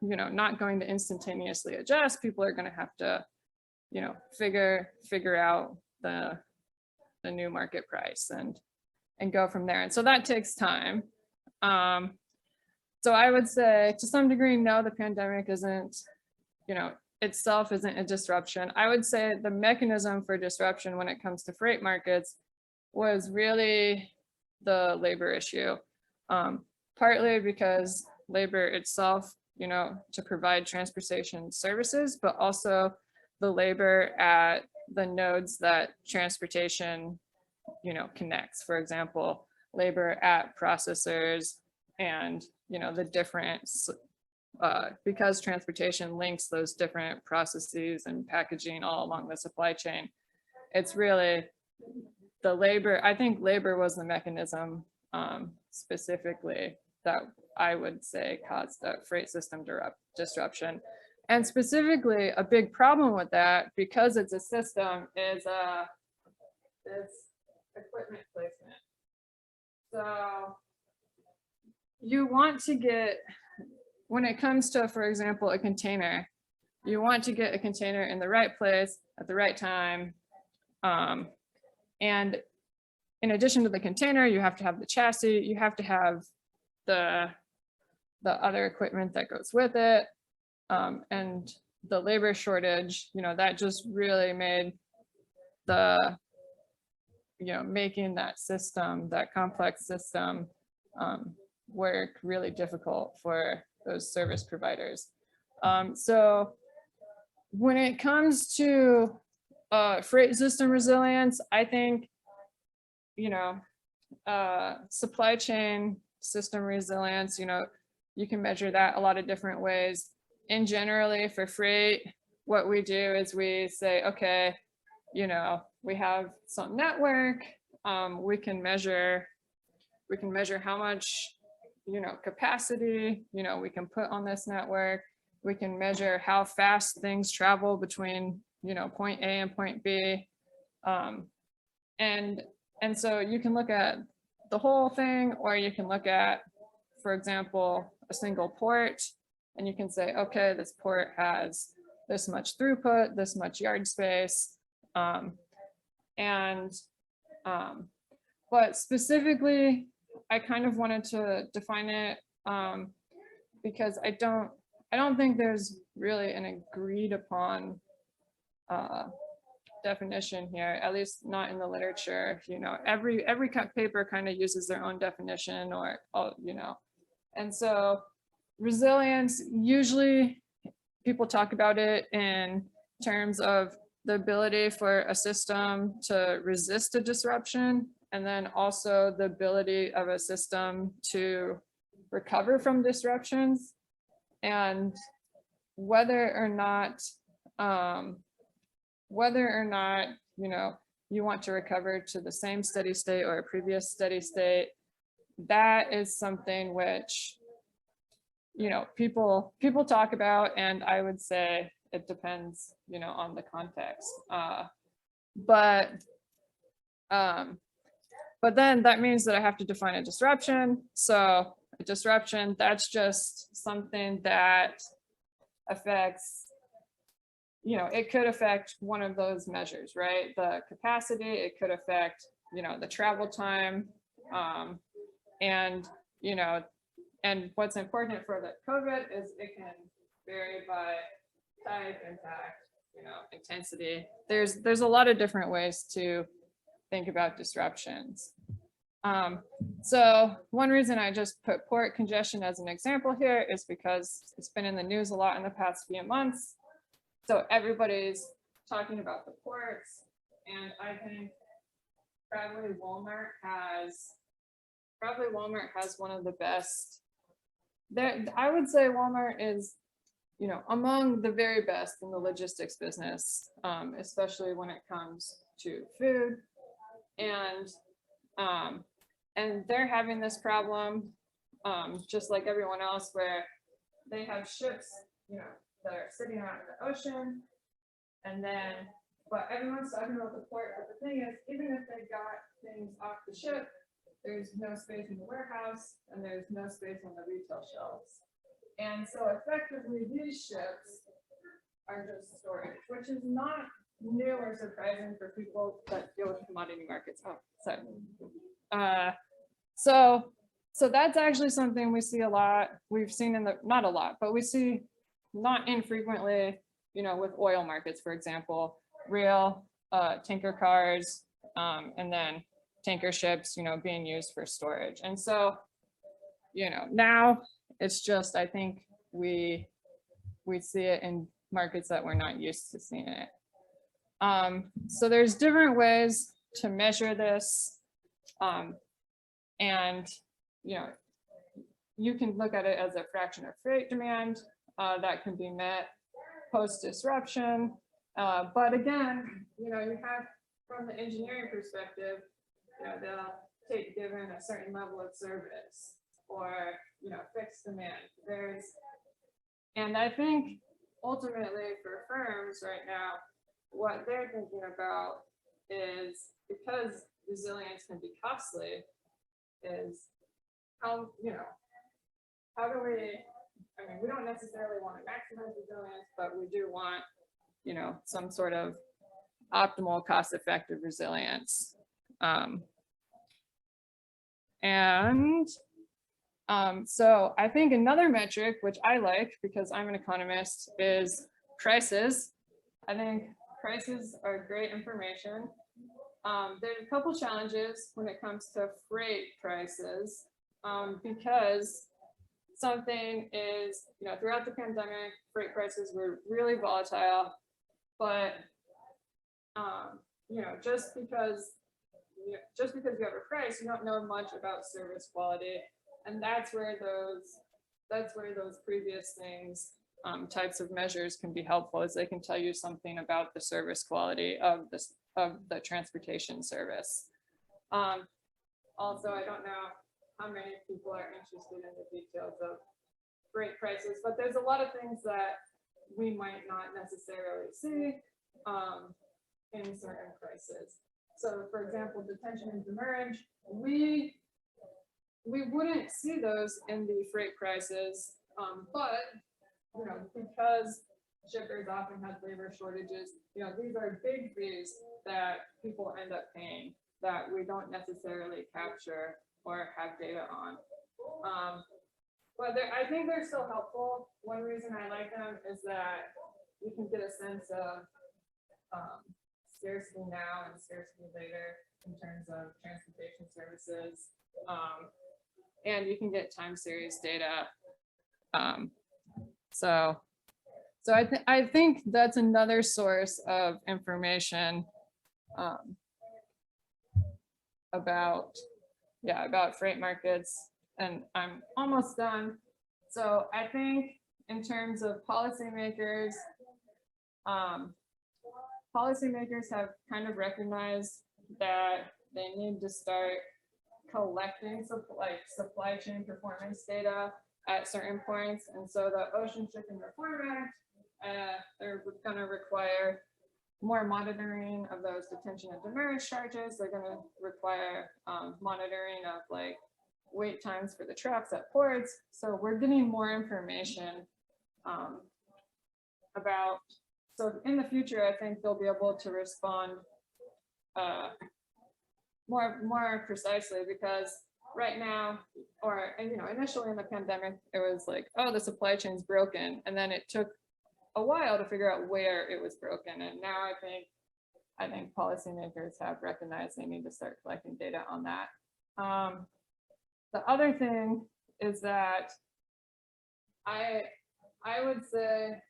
you know, not going to instantaneously adjust. People are going to have to, you know, figure out the new market price and go from there. And so that takes time. So I would say to some degree, no, the pandemic isn't, you know, itself isn't a disruption. I would say the mechanism for disruption when it comes to freight markets was really the labor issue. Partly because labor itself, you know, to provide transportation services, but also the labor at the nodes that transportation, you know, connects. For example, labor at processors, and, you know, the different, because transportation links those different processes and packaging all along the supply chain. It's really the labor. I think labor was the mechanism specifically that I would say caused the freight system disruption. And specifically, a big problem with that, because it's a system, is this equipment placement. So you want to get, when it comes to, for example, a container, you want to get a container in the right place at the right time. And in addition to the container, you have to have the chassis, you have to have the other equipment that goes with it. And the labor shortage, you know, that just really made the, you know, making that system, that complex system, work really difficult for those service providers. So when it comes to freight system resilience, I think, you know, supply chain system resilience, you know, you can measure that a lot of different ways. In generally for freight, what we do is we say, okay, you know, we have some network, we can measure how much, you know, capacity, you know, we can put on this network. We can measure how fast things travel between, you know, point A and point B. And so you can look at the whole thing, or you can look at, for example, a single port, and you can say, okay, this port has this much throughput, this much yard space. But specifically, I kind of wanted to define it because I don't think there's really an agreed upon definition here, at least not in the literature. You know, every paper kind of uses their own definition, or you know, and so resilience, usually people talk about it in terms of the ability for a system to resist a disruption, and then also the ability of a system to recover from disruptions. And whether or not, you know, you want to recover to the same steady state or a previous steady state, that is something which, you know, people talk about, and I would say it depends, you know, on the context. But then that means that I have to define a disruption. So a disruption, that's just something that affects, you know, it could affect one of those measures, right? The capacity, it could affect, you know, the travel time, and, you know, and what's important for the COVID is it can vary by type, impact, you know, intensity. There's a lot of different ways to think about disruptions. So one reason I just put port congestion as an example here is because it's been in the news a lot in the past few months. So everybody's talking about the ports, and I think probably Walmart has one of the best. I would say Walmart is, you know, among the very best in the logistics business, especially when it comes to food. And they're having this problem, just like everyone else, where they have ships, you know, that are sitting out in the ocean, and then, but everyone's talking about the port. But the thing is, even if they got things off the ship, there's no space in the warehouse, and there's no space on the retail shelves. And so effectively, these ships are just storage, which is not new or surprising for people that deal with commodity markets. Oh, sorry. So that's actually something we see a lot. We've seen in the, not a lot, but we see not infrequently, you know, with oil markets, for example, real tanker cars, and then tanker ships, you know, being used for storage. And so, you know, now it's just, I think we see it in markets that we're not used to seeing it. So there's different ways to measure this. And, you know, you can look at it as a fraction of freight demand that can be met post disruption. But again, you know, you have, from the engineering perspective, you know, they'll take given a certain level of service, or, you know, fixed demand. And I think ultimately for firms right now, what they're thinking about is, because resilience can be costly, is how, you know, how do we, I mean, we don't necessarily want to maximize resilience, but we do want, you know, some sort of optimal cost-effective resilience. So I think another metric, which I like because I'm an economist, is prices. I think prices are great information. There's a couple challenges when it comes to freight prices. because something is, throughout the pandemic, freight prices were really volatile, but just because you have a price, you don't know much about service quality, and that's where those previous things, types of measures can be helpful, as they can tell you something about the service quality of the transportation service. Also, I don't know how many people are interested in the details of freight prices, but there's a lot of things that we might not necessarily see in certain prices. So for example, detention and demurrage, we wouldn't see those in the freight prices, but because shippers often have labor shortages, these are big fees that people end up paying that we don't necessarily capture or have data on. But I think they're still helpful. One reason I like them is that you can get a sense of scarcity now and scarcity later in terms of transportation services. And you can get time series data. So I think that's another source of information about freight markets. And I'm almost done. So I think in terms of policymakers, policymakers have kind of recognized that they need to start collecting supply chain performance data at certain points. And so the Ocean Shipping Reform Act, they're going to require more monitoring of those detention and demurrage charges. They're going to require monitoring of wait times for the trucks at ports. So we're getting more information about, so in the future, I think they'll be able to respond more precisely, because right now, or initially in the pandemic, it was like, oh, the supply chain's broken. And then it took a while to figure out where it was broken. And now I think policymakers have recognized they need to start collecting data on that. The other thing is that I would say,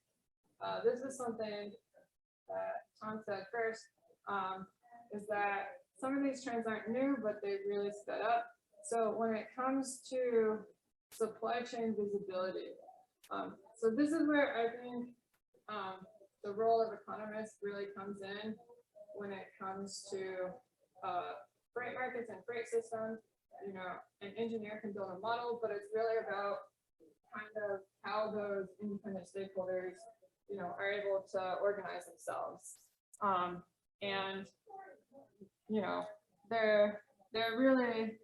this is something that Tom said first, is that some of these trends aren't new, but they've really sped up. So when it comes to supply chain visibility, so this is where I think the role of economists really comes in when it comes to freight markets and freight systems. An engineer can build a model, but it's really about kind of how those independent stakeholders, are able to organize themselves. And, they're really,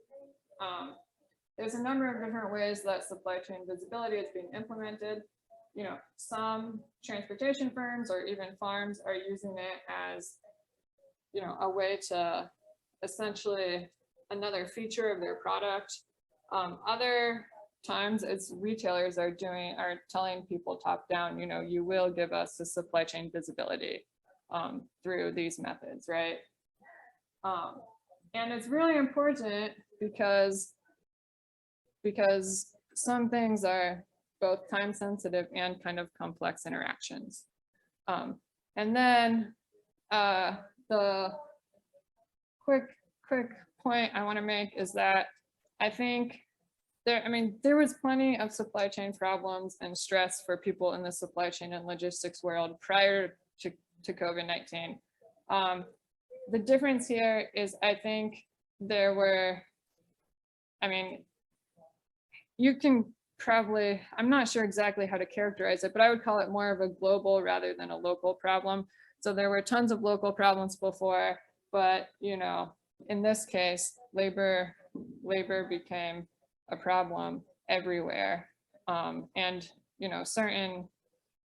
there's a number of different ways that supply chain visibility is being implemented. Some transportation firms or even farms are using it as, a way to essentially another feature of their product. Other times it's retailers are telling people top down, you will give us the supply chain visibility through these methods, right? And it's really important because some things are both time sensitive and kind of complex interactions. And then the quick point I want to make is that I think there was plenty of supply chain problems and stress for people in the supply chain and logistics world prior to COVID-19. The difference here is I think there were, you can probably, I'm not sure exactly how to characterize it, but I would call it more of a global rather than a local problem. So there were tons of local problems before, but in this case, labor became a problem everywhere. And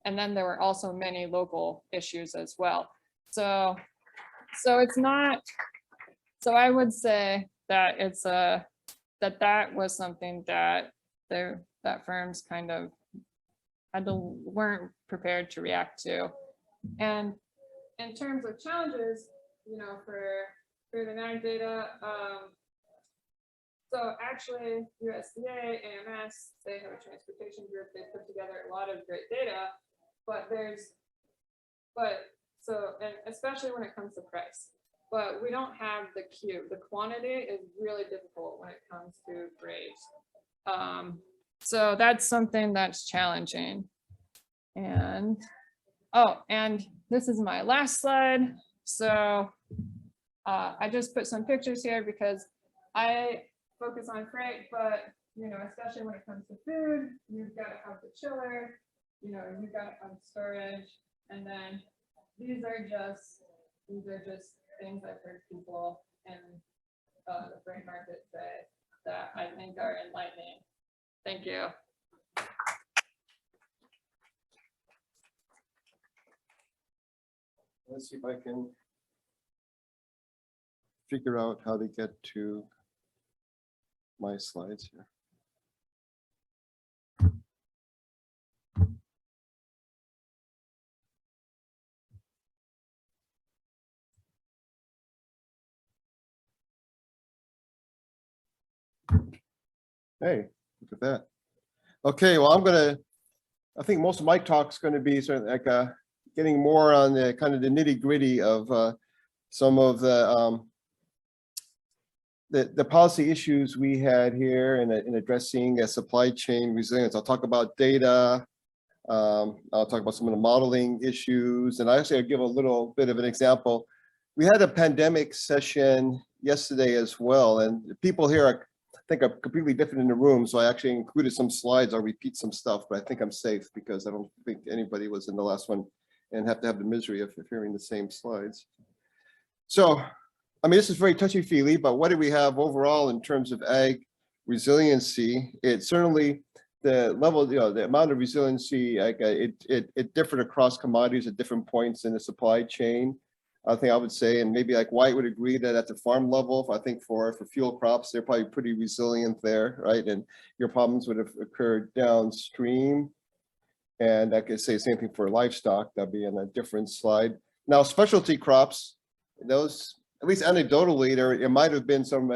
then there were also many local issues as well. So it's not, so I would say that it's that was something that firms kind of weren't prepared to react to. And in terms of challenges, for the NAG data, So actually, USDA, AMS, they have a transportation group. They put together a lot of great data, but and especially when it comes to price. But we don't have the Q. The quantity is really difficult when it comes to grades. So that's something that's challenging. And and this is my last slide. So I just put some pictures here because I focus on freight, but especially when it comes to food, you've got to have the chiller, you've got to have storage, and then these are just things I've heard people in the freight market say that I think are enlightening. Thank you. Let's see if I can figure out how to get to my slides here. Hey, look at that. Okay, well, I think most of my talk's going to be sort of like getting more on the kind of the nitty gritty of some of the policy issues we had here in addressing supply chain resilience. I'll talk about data. I'll talk about some of the modeling issues, and I actually I'll give a little bit of an example. We had a pandemic session yesterday as well, and the people here I think are completely different in the room, so I actually included some slides. I'll repeat some stuff, but I think I'm safe because I don't think anybody was in the last one and have to have the misery of hearing the same slides. So, I mean, this is very touchy-feely, but what do we have overall in terms of ag resiliency? It's certainly the level, the amount of resiliency, it differed across commodities at different points in the supply chain. I think I would say, and maybe like White would agree that at the farm level, I think for fuel crops, they're probably pretty resilient there, right? And your problems would have occurred downstream. And I could say the same thing for livestock. That'd be in a different slide. Now, specialty crops, those, at least anecdotally, there might have been some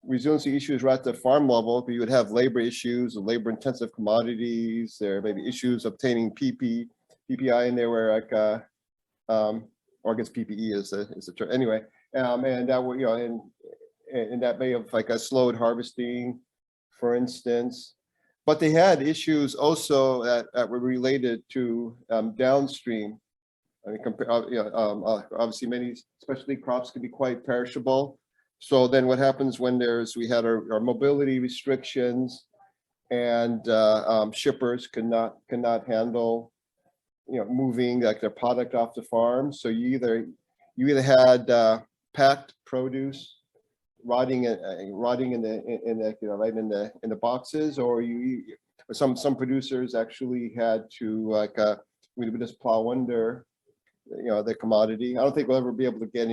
resiliency issues right at the farm level, but you would have labor issues, labor-intensive commodities. There may be issues obtaining PPI in there where or I guess PPE is the term anyway, and that would and that may have slowed harvesting, for instance. But they had issues also that were related to downstream. I mean, obviously many specialty crops can be quite perishable. So then what happens when we had our mobility restrictions and shippers cannot handle moving their product off the farm. So you either had packed produce rotting in the boxes, or some producers actually had to we would just plow under the commodity. I don't think we'll ever be able to get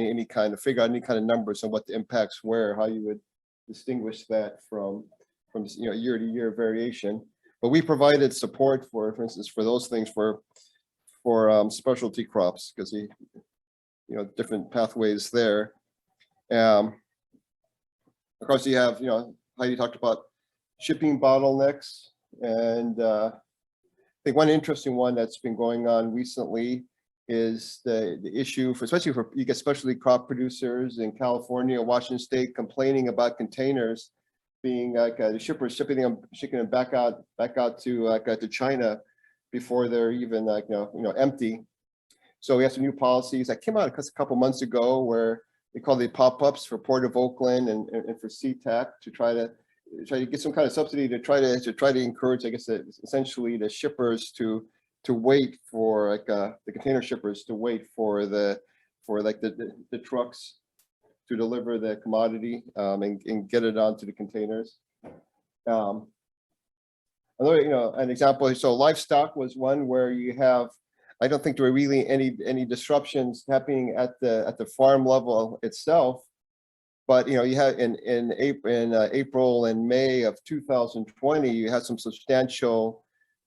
figure out any kind of numbers on what the impacts were, how you would distinguish that from year to year variation. But we provided support for instance, for those things for specialty crops, because different pathways there. Of course, you have Heidi talked about shipping bottlenecks, and I think one interesting one that's been going on recently is the issue especially for you get specialty crop producers in California, Washington State complaining about containers being the shippers shipping them back out to China before they're even empty. So we have some new policies that came out a couple months ago where they call the pop-ups for Port of Oakland and for SeaTac to try to get some kind of subsidy to try to encourage, I guess, essentially the shippers to wait for the container shippers to wait for the trucks to deliver the commodity and get it onto the containers. Another, an example, so livestock was one where you have, I don't think there were really any disruptions happening at the farm level itself, but you had in April and May of 2020, you had some substantial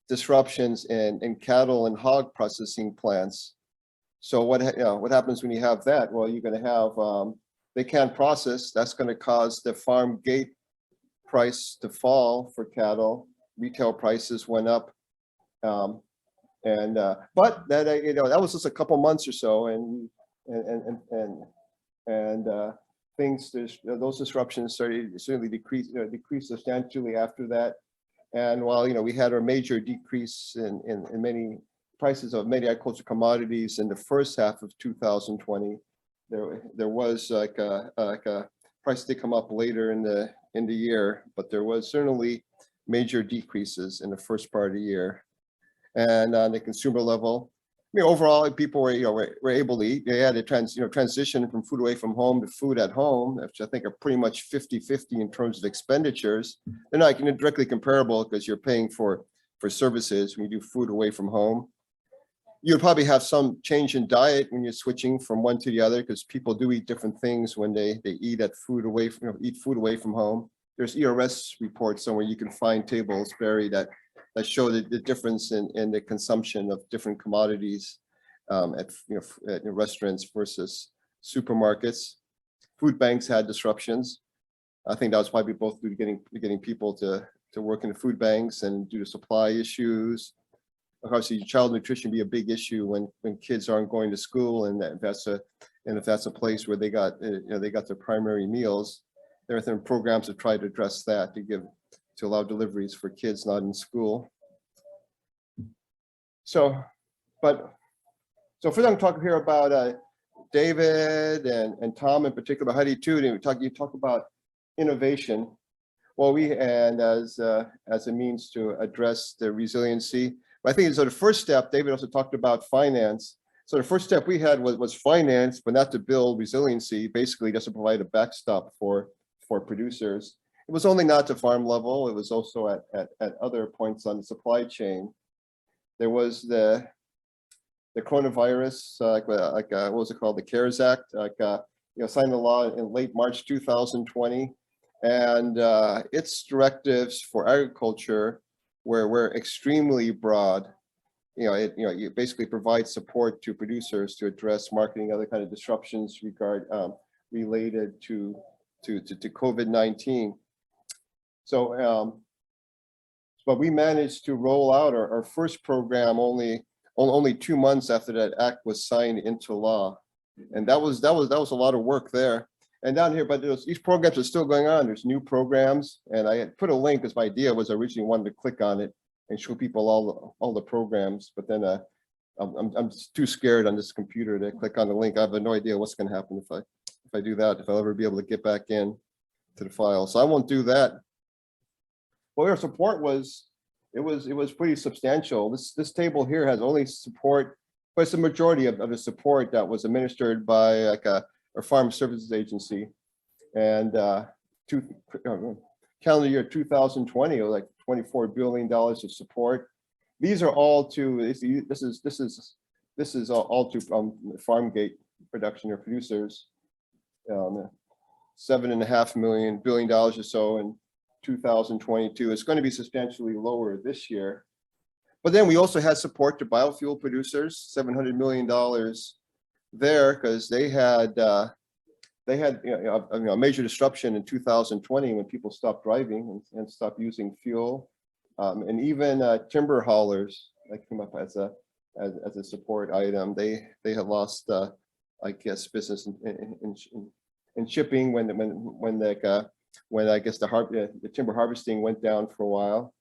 disruptions in cattle and hog processing plants. So what happens when you have that? Well, you're going to have they can't process. That's going to cause the farm gate price to fall for cattle. Retail prices went up. But that, you know, that was just a couple months or so, and things, those disruptions started certainly decreased substantially after that. And while, you know, we had our major decrease in many prices of many agricultural commodities in the first half of 2020, there was like a price to come up later in the year, but there was certainly major decreases in the first part of the year. And on the consumer level, I mean, overall, people were, you know, were able to eat. They had to transition from food away from home to food at home, which I think are pretty much 50-50 in terms of expenditures. They're not directly comparable because you're paying for services when you do food away from home. You'll probably have some change in diet when you're switching from one to the other, because people do eat different things when they eat food away from home. There's ERS reports somewhere you can find tables, Barry, that show the difference in the consumption of different commodities at restaurants versus supermarkets. Food banks had disruptions. I think that was probably both due to getting people to work in the food banks and due to supply issues. Obviously, child nutrition be a big issue when kids aren't going to school, and if that's a place where they got their primary meals. There are programs to try to address that, to allow deliveries for kids not in school. So if we're going to talk here about David and Tom in particular, Heidi too, and you talk about innovation. Well, as a means to address the resiliency. I think so the first step, David also talked about finance. So the first step we had was finance, but not to build resiliency, basically just to provide a backstop for producers. It was only not to farm level, it was also at other points on the supply chain. There was the coronavirus, what was it called, the CARES Act, signed the law in late March 2020, and its directives for agriculture were extremely broad. You basically provide support to producers to address marketing, other kind of disruptions related to COVID-19. So, but we managed to roll out our first program only 2 months after that act was signed into law, and that was a lot of work there. And down here, but these programs are still going on. There's new programs, and I had put a link because my idea was originally wanted to click on it and show people all the programs, but then I'm too scared on this computer to click on the link. I have no idea what's going to happen if I do that, if I'll ever be able to get back in to the file. So I won't do that. Well, our support was pretty substantial. This table here has only support, but it's the majority of the support that was administered by our Farm Services Agency. And calendar year 2020, it was like $24 billion of support. These are all to this is all to farm gate production or producers. $7.5 billion or so in 2022. It's going to be substantially lower this year. But then we also had support to biofuel producers, $700 million there, because they had a major disruption in 2020 when people stopped driving and stopped using fuel, and even timber haulers that came up as a support item. They have lost, I guess, business in shipping when I guess the timber harvesting went down for a while,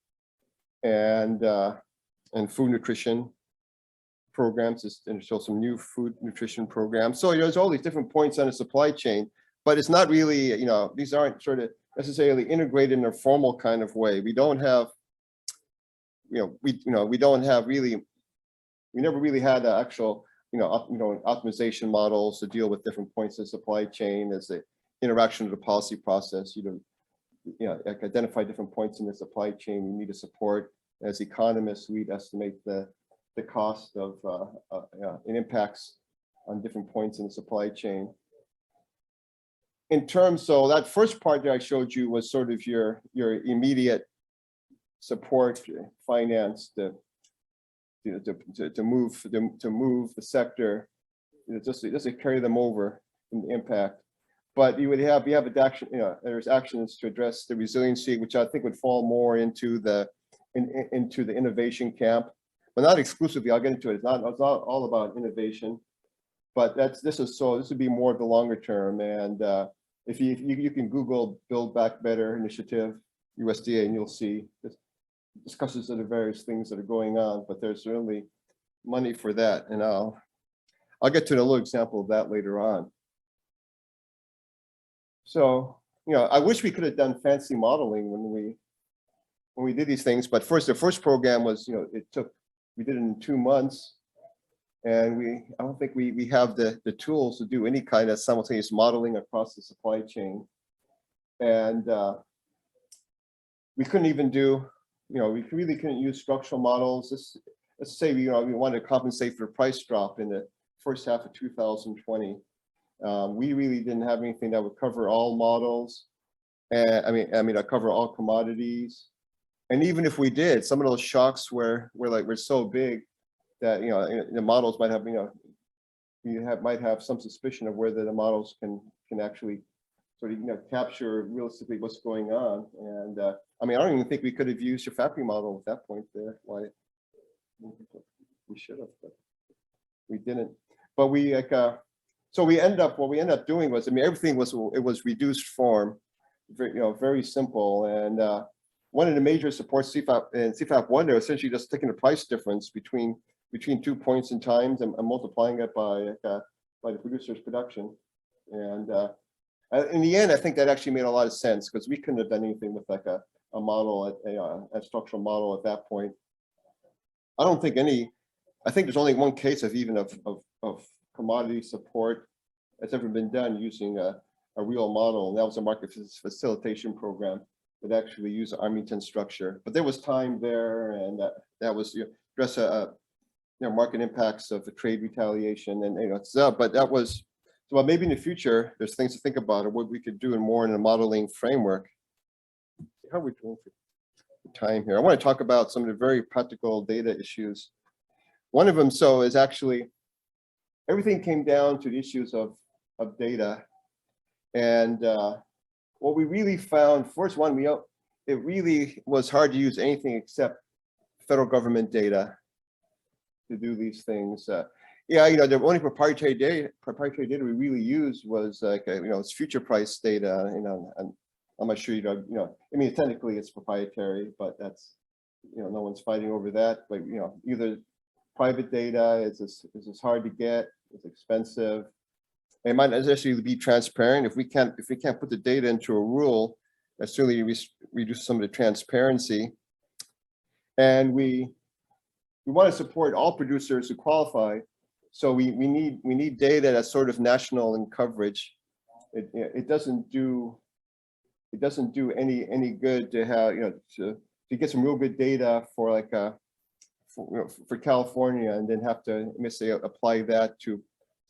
and food nutrition programs, and show some new food nutrition programs. So there's all these different points on the supply chain, but it's not really, these aren't sort of necessarily integrated in a formal kind of way. We don't have, we never really had the actual, optimization models to deal with different points of the supply chain as the interaction of the policy process. Identify different points in the supply chain we need to support. As economists, we'd estimate the cost of and impacts on different points in the supply chain. So that first part that I showed you was sort of your immediate support, finance to move the sector, just to carry them over in the impact. but you have action, there's actions to address the resiliency, which I think would fall more into the into the innovation camp, but not exclusively. I'll get into it. It's not all about innovation, but this would be more of the longer term. And if you can Google Build Back Better initiative, USDA, and you'll see this discusses of the various things that are going on, but there's certainly money for that. And I'll get to a little example of that later on. So, I wish we could have done fancy modeling when we did these things, but the first program was, we did it in 2 months, and I don't think we have the tools to do any kind of simultaneous modeling across the supply chain. And we couldn't even do, we really couldn't use structural models. Let's say we wanted to compensate for a price drop in the first half of 2020. We really didn't have anything that would cover all models. And cover all commodities. And even if we did, some of those shocks were so big that the models might have might have some suspicion of whether the models can actually sort of capture realistically what's going on. And I don't even think we could have used your factory model at that point there. Why we should have, but we didn't. But so what we ended up doing was, everything was reduced form, very simple. And one of the major supports CFAP and CFAP1, they're essentially just taking the price difference between 2 points in times and multiplying it by the producer's production. And in the end, I think that actually made a lot of sense, because we couldn't have done anything with a model, a structural model at that point. I think there's only one case of commodity support that's ever been done using a real model, and that was a market facilitation program that actually used the Armington structure. But there was time there, and that was address market impacts of the trade retaliation, and but that was, well, maybe in the future there's things to think about, or what we could do more in a modeling framework. How are we doing for time here? I want to talk about some of the very practical data issues. One of them, is actually everything came down to the issues of data. And what we really found, first one, it really was hard to use anything except federal government data to do these things. The only proprietary data we really used was it's future price data. And I'm not sure technically it's proprietary, but that's no one's fighting over that. But either private data is hard to get, it's expensive. It might not necessarily be transparent. If we can't put the data into a rule, that certainly reduce some of the transparency. And we want to support all producers who qualify. So we need data that's sort of national in coverage. It doesn't do any good to have to get some real good data for for California, and then have to apply that to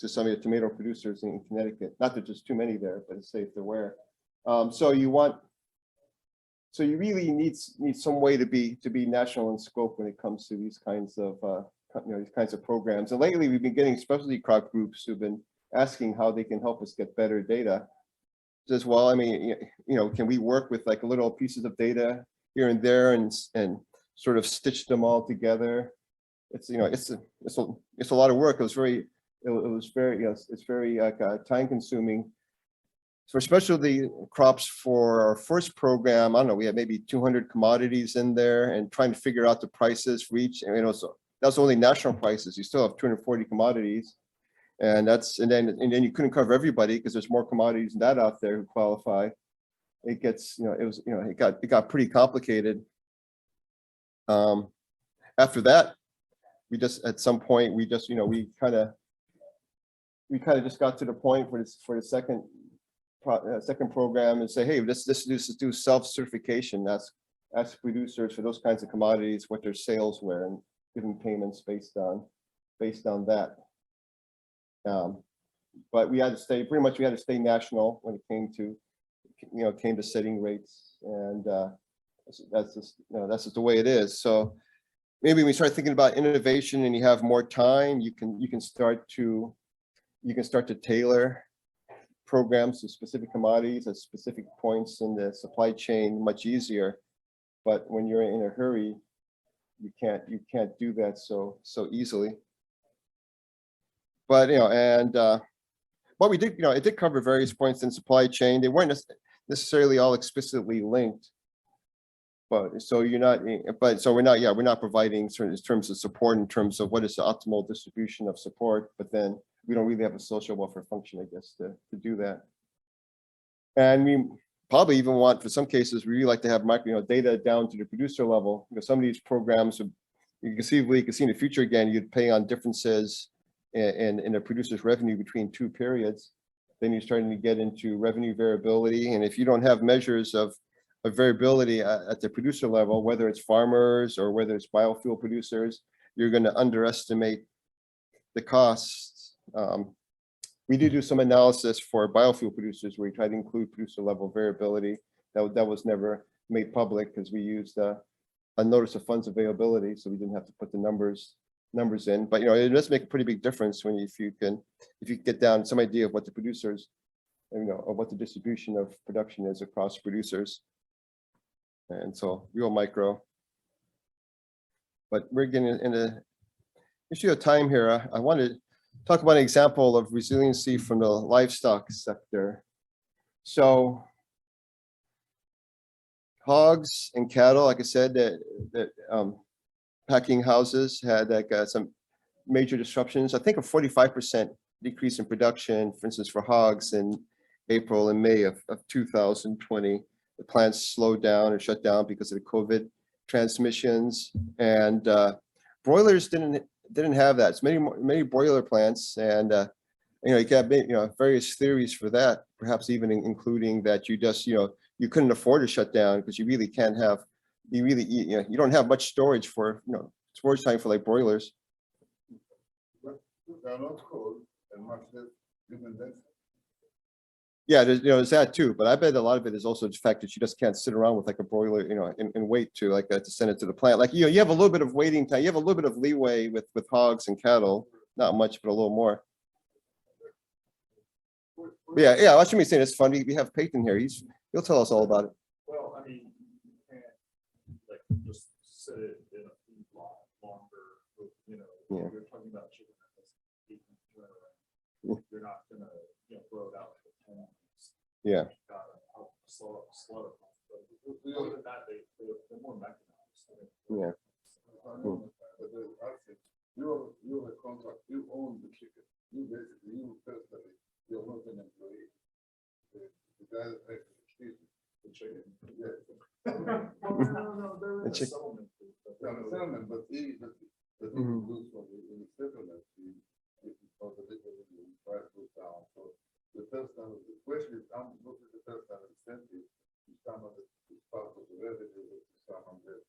some of the tomato producers in Connecticut. Not that there's too many there, but it's safe to wear. So you really need some way to be national in scope when it comes to these kinds of programs. And lately we've been getting specialty crop groups who've been asking how they can help us get better data. As well, can we work with little pieces of data here and there and sort of stitch them all together? It's a lot of work. It's very time consuming. For specialty crops, for our first program, I don't know, we had maybe 200 commodities in there, and trying to figure out the prices for each. So that's only national prices. You still have 240 commodities, and then you couldn't cover everybody because there's more commodities than that out there who qualify. It gets it got pretty complicated. After that, we just just got to the point for the second program and say, hey, let's do self-certification. Ask producers for those kinds of commodities what their sales were, and give them payments based on that. But we had to stay national when it came to setting rates, and that's just the way it is. So maybe when we start thinking about innovation and you have more time, you can start to tailor programs to specific commodities at specific points in the supply chain much easier. But when you're in a hurry, you can't do that so easily. But what we did, it did cover various points in supply chain. They weren't necessarily all explicitly linked. But so we're not providing in terms of support, in terms of what is the optimal distribution of support, but then we don't really have a social welfare function, I guess, to do that. And we probably even want, for some cases, we really like to have data down to the producer level. Some of these programs, you can see in the future, again, you'd pay on differences in a producer's revenue between two periods. Then you're starting to get into revenue variability. And if you don't have measures of variability at the producer level, whether it's farmers or whether it's biofuel producers, you're going to underestimate the costs. We do some analysis for biofuel producers where we try to include producer level variability. That was never made public because we used a notice of funds availability, so we didn't have to put the numbers in. But it does make a pretty big difference when if you get down some idea of what the producers, of what the distribution of production is across producers. And so real micro. But we're getting in the issue of time here. I want to talk about an example of resiliency from the livestock sector. So hogs and cattle, like I said, that packing houses had some major disruptions. I think a 45% decrease in production, for instance, for hogs in April and May of 2020. The plants slowed down or shut down because of the COVID transmissions, and broilers didn't have that. So many broiler plants, and you got various theories for that. Perhaps even including that you just you couldn't afford to shut down because you really can't have you don't have much storage for storage time for like broilers. They're not cold and much less human density. Yeah, there's that too, but I bet a lot of it is also the fact that you just can't sit around with like a broiler, and wait to to send it to the plant. Like you have a little bit of waiting time, you have a little bit of leeway with hogs and cattle, not much, but a little more. But yeah, watch me saying it's funny. We have Peyton here. He'll tell us all about it. Well, I mean, you can't just sit it in a feed lot longer. Yeah. You're talking about chicken that has 8 months Yeah. You're not gonna grow it out for 10 months. Yeah. Slow. We Other than that, they're more mechanized. Yeah. You're a contract. You own the chicken. You personally, you're not an employee. The guy that pays the chicken. Yeah. No, there is a settlement. Settlement, but he lose from the settlement. For the price goes down. So the question is, what is the first time incentive to someone that is part of the revenue, to someone that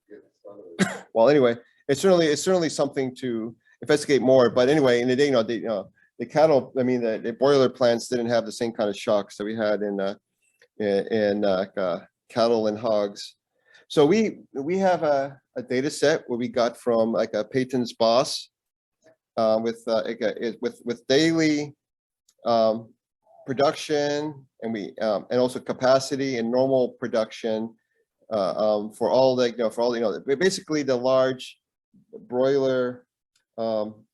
gets salary? Well, anyway, it's certainly something to investigate more. But anyway, in the day, the cattle, the broiler plants didn't have the same kind of shocks that we had in cattle and hogs. So we have a data set where we got from a Peyton's boss with daily production and also capacity and normal production for all basically the large broiler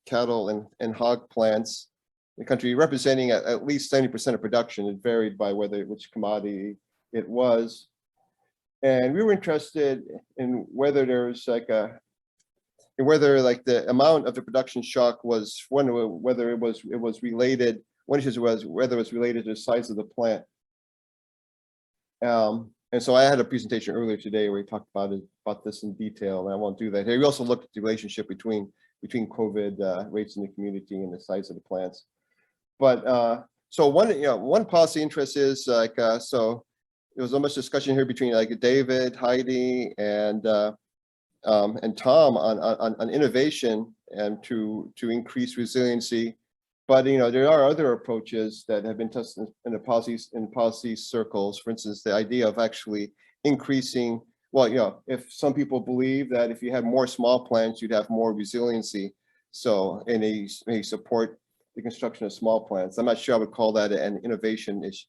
cattle and hog plants in the country, representing at least 70% of production. It varied by which commodity it was, and we were interested in whether there was whether the amount of the production shock was whether it was related. One issue was whether it was related to the size of the plant. And so I had a presentation earlier today where we talked about this in detail, and I won't do that here. We also looked at the relationship between COVID rates in the community and the size of the plants. But so one policy interest is so there was so much discussion here between David, Heidi, and Tom on innovation and to increase resiliency. But there are other approaches that have been tested in the policy circles. For instance, the idea of actually increasing. Well, if some people believe that if you had more small plants, you'd have more resiliency. So, and they support the construction of small plants. I'm not sure I would call that an innovation-ish,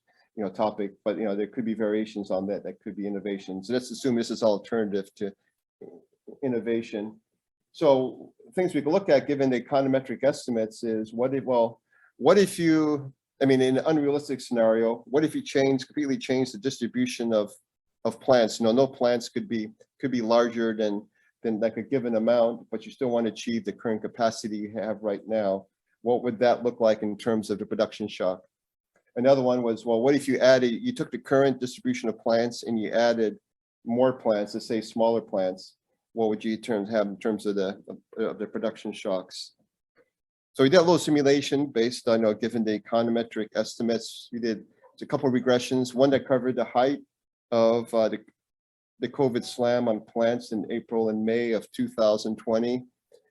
topic, but there could be variations on that. That could be innovation. So let's assume this is alternative to innovation. So things we can look at, given the econometric estimates, is what if you, in an unrealistic scenario, what if you completely change the distribution of plants? No plants could be larger than like a given amount, but you still want to achieve the current capacity you have right now. What would that look like in terms of the production shock? Another one was, well, what if you took the current distribution of plants and you added more plants, let's say smaller plants? What would you have in terms of the production shocks? So we did a little simulation based on, given the econometric estimates. We did a couple of regressions, one that covered the height of the COVID slam on plants in April and May of 2020,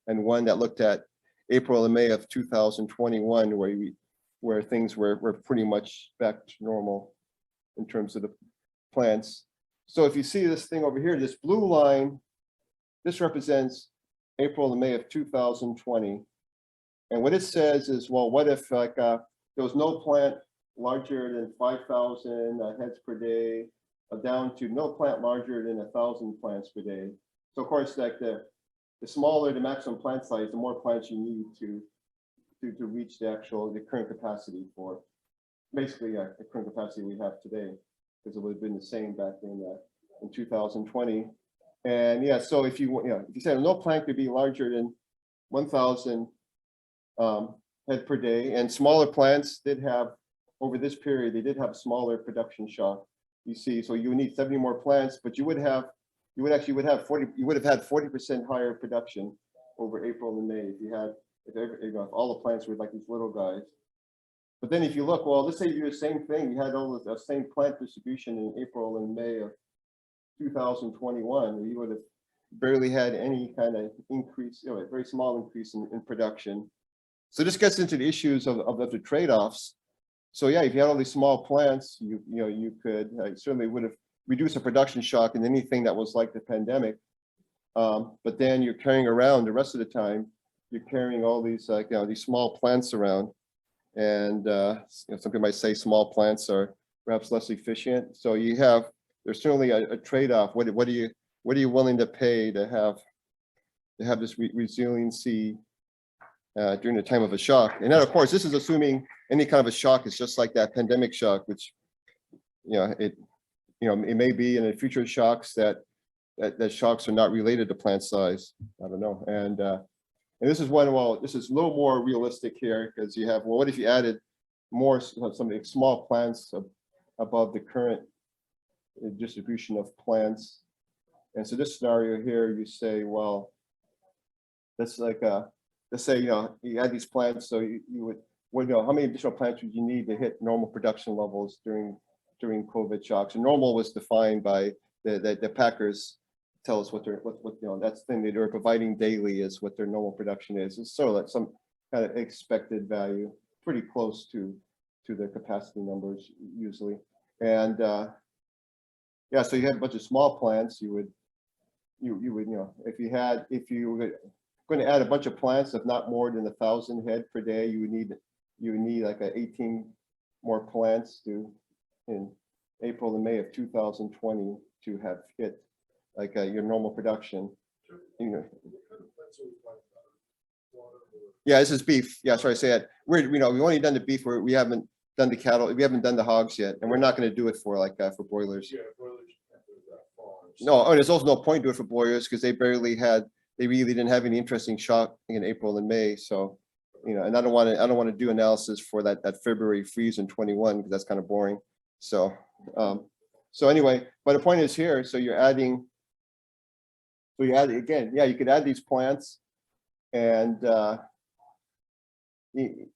and one that looked at April and May of 2021, where things were pretty much back to normal in terms of the plants. So if you see this thing over here, this blue line, this represents April and May of 2020. And what it says is, well, what if there was no plant larger than 5,000 heads per day, down to no plant larger than 1,000 plants per day. So of course, like the smaller the maximum plant size, the more plants you need to reach the current capacity for, basically the current capacity we have today, because it would have been the same back in 2020. And yeah, so if you said no plant could be larger than 1,000 head per day, and smaller plants did have, over this period, they did have smaller production shock. You see, so you would need 70 more plants, but you would have had 40% higher production over April and May if all the plants were like these little guys. But then if you look, well, let's say you do the same thing, you had all the same plant distribution in April and May of 2021, you would have barely had any kind of increase, a very small increase in production. So this gets into the issues of the trade-offs. So yeah, if you had all these small plants, you could certainly would have reduced the production shock in anything that was like the pandemic. But then you're carrying around the rest of the time, you're carrying all these these small plants around, and some people might say small plants are perhaps less efficient. So there's certainly a trade-off. What are you willing to pay to have this resiliency during the time of a shock? And then of course, this is assuming any kind of a shock is just like that pandemic shock, which it may be in the future shocks that shocks are not related to plant size. I don't know. And this is one. Well, this is a little more realistic here, because you have, well, what if you added more some small plants above the current distribution of plants? And so this scenario here, you say, well, that's like let's say you add these plants, so you would, how many additional plants would you need to hit normal production levels during COVID shocks? And normal was defined by the packers tell us what that's the thing that they're providing daily is what their normal production is. It's sort of like some kind of expected value, pretty close to the capacity numbers usually. And yeah, so you had a bunch of small plants, you would if you were going to add a bunch of plants of not more than 1,000 head per day, you would need like 18 more plants in April and May of 2020 to have hit like your normal production. Yeah, this is beef. Yeah, sorry, I say that. We've only done the beef, where we haven't done the cattle, we haven't done the hogs yet, and we're not going to do it for for broilers. Yeah, broilers can't do that far. No, there's also no point to it for broilers, because they really didn't have any interesting shock in April and May. So, and I don't want to do analysis for that February freeze in 21, because that's kind of boring. So, so anyway, but the point is here. So you're adding. So you add again. Yeah, you could add these plants, and they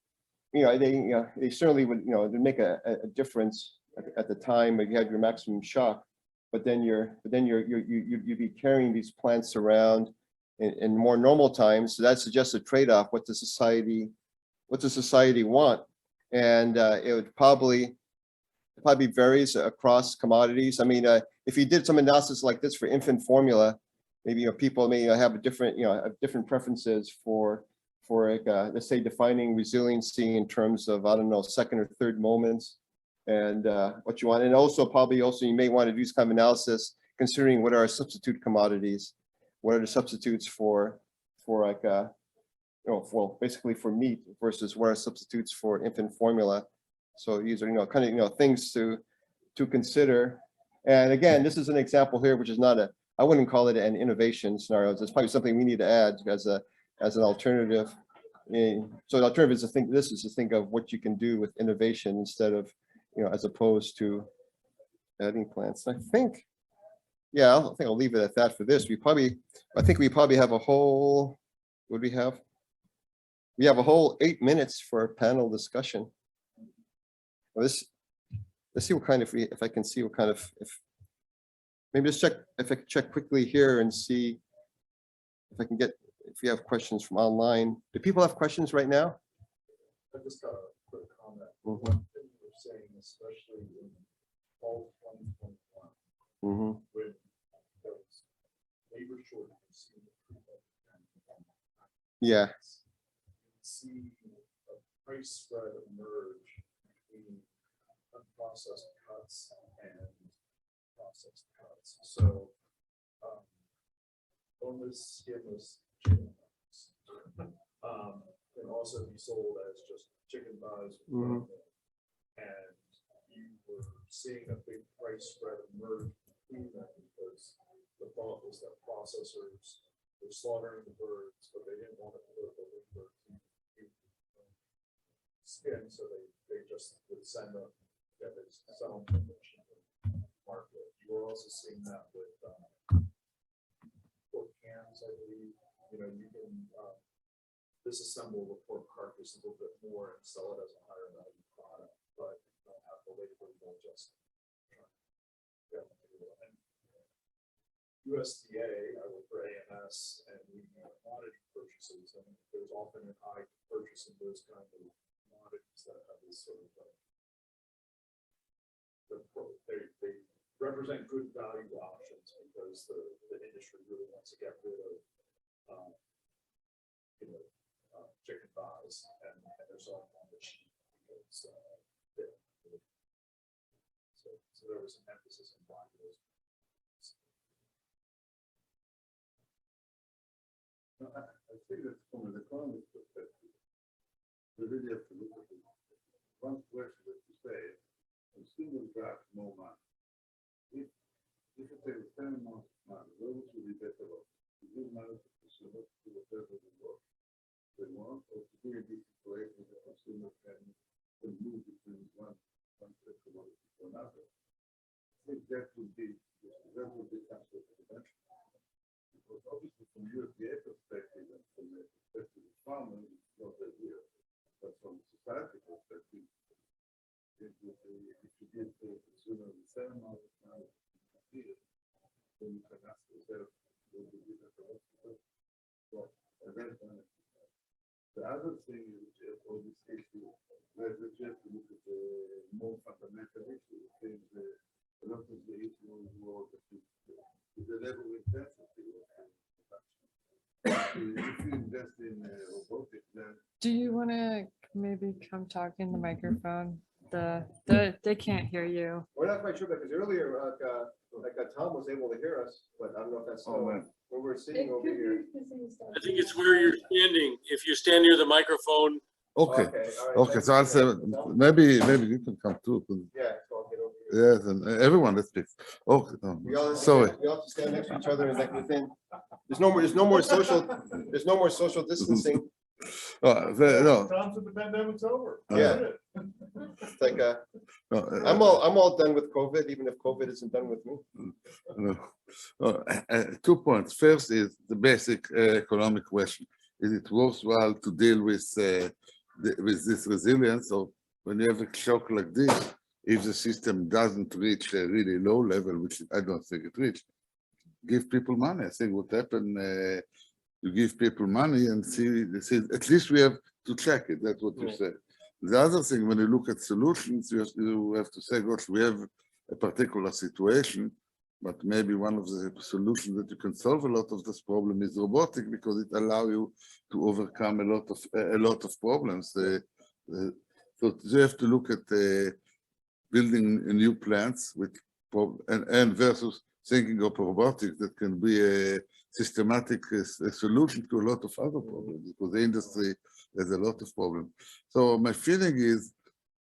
certainly would make a difference at the time when you had your maximum shock. But then you'd be carrying these plants around in more normal times. So that suggests a trade-off. What does society want? And it would probably varies across commodities. I mean, if you did some analysis like this for infant formula, maybe people may have a different different preferences for like, let's say defining resiliency in terms of, I don't know, second or third moments and what you want. And also probably also you may want to do some kind of analysis considering what are our substitute commodities, what are the substitutes for like, well, basically for meat versus what are substitutes for infant formula. So these are, kind of, things to consider. And again, this is an example here, which is not I wouldn't call it an innovation scenario. It's probably something we need to add as an alternative. So the alternative is to think of what you can do with innovation instead of, as opposed to adding plants. I think, yeah, I think I'll leave it at that for this. I think we probably have a whole, what do we have? We have a whole 8 minutes for a panel discussion. Well, let's see what kind of, if I can see what kind of, maybe just check, if I can check quickly here and see if I can get, if you have questions from online. Do people have questions right now? I just got a quick comment. Mhm. One thing you're saying, especially in fall 2021, when there was labor shortages, Yeah. see a price spread emerge between unprocessed cuts and processed cuts. So boneless, skinless chicken thighs can also be sold as just chicken thighs. And you were seeing a big price spread emerge between them because the thought was that processors were slaughtering the birds, but they didn't want to put the liver skin, so they just would send them, they sell them in the market. You were also seeing that with pork cans, I believe. You can disassemble the pork carcass a little bit more and sell it as a higher value product, but you don't have the labor adjustment. USDA, I work for AMS, and we have commodity purchases, and there's often an eye to purchasing those kind of commodities that have this sort of they represent good value options because the industry really wants to get rid of chicken thighs, and they're selling on the cheap because so there was an emphasis on buying those. I think that from an economic perspective, we really have to look at it. One question that you say, consumers got more money. If you take the same amount of money, where would you be better off? To give money to consumers to whatever they want, or to be in this situation where the consumer can move between one commodity to another. I think that would be some sort of intervention. Because obviously from USDA perspective and from the perspective of farmers, it's not ideal. But from a society perspective, if you give the consumer the same amount of money here, then you can ask yourself, will you be better off? The other thing is all this issue, where you have to look at the more fundamental issue, is a lot of the issue was the level of intensity of production. If you invest in robotics, then Do you want to maybe come talk in the microphone? They can't hear you. We're not quite sure because earlier, Tom was able to hear us, but I don't know if that's still when we're sitting over here. I think it's where you're standing. If you stand near the microphone, okay. All right, Okay, so I'll say maybe you can come too. Yeah, so I'll get over here. Yes, and everyone that speaks. Okay, We all sorry. We all have to stand next to each other and like within. There's no more social distancing. No, Times of the pandemic's over. Yeah. It's like I'm all done with COVID, even if COVID isn't done with me. no. 2 points. First is the basic economic question: is it worthwhile to deal with this resilience, or when you have a shock like this, if the system doesn't reach a really low level, which I don't think it reached, give people money? I think what happened. You give people money and see, at least we have to check it. That's what you say. The other thing, when you look at solutions, you have to say, gosh, we have a particular situation. But maybe one of the solutions that you can solve a lot of this problem is robotic, because it allows you to overcome a lot of problems. So you have to look at building new plants with and versus thinking of robotics that can be a systematic solution to a lot of other problems, because the industry has a lot of problems. So my feeling is,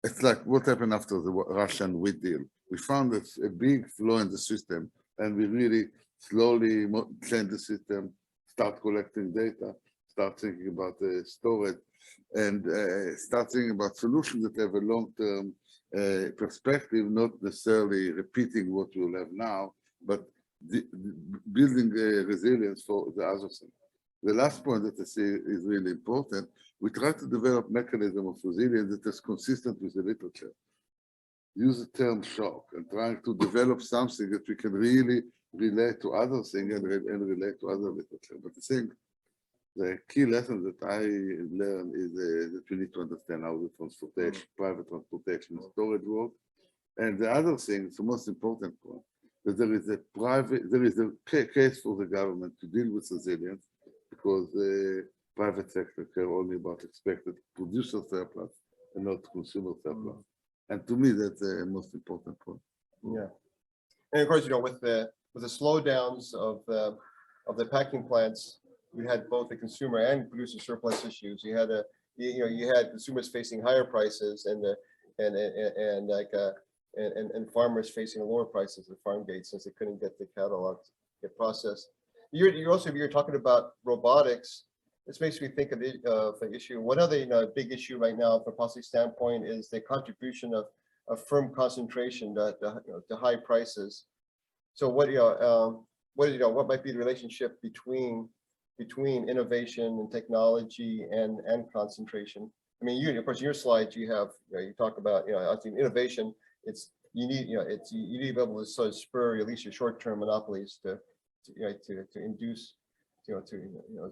it's like what happened after the Russian wheat deal. We found that a big flaw in the system, and we really slowly change the system, start collecting data, start thinking about storage, and start thinking about solutions that have a long-term perspective, not necessarily repeating what you will have now, but building resilience for the other thing. The last point that I see is really important. We try to develop mechanism of resilience that is consistent with the literature. Use the term shock and trying to develop something that we can really relate to other things and relate to other literature. But I think the key lesson that I learned is that we need to understand how the transportation, private transportation and storage work. And the other thing, the most important point, that there is a case for the government to deal with resilience, because the private sector care only about expected producer surplus and not consumer surplus. And to me, that's the most important point. Yeah, and of course, with the slowdowns of the packing plants, we had both the consumer and producer surplus issues. You had you had consumers facing higher prices and farmers facing lower prices at farm gates since they couldn't get the catalogs get processed. You're talking about robotics. This makes me think of the issue. One other big issue right now from a policy standpoint is the contribution of firm concentration to high prices. So what might be the relationship between innovation and technology and concentration? I mean, of course, in your slides you have you talk about I think innovation. You need to be able to sort of spur at least your short-term monopolies to induce to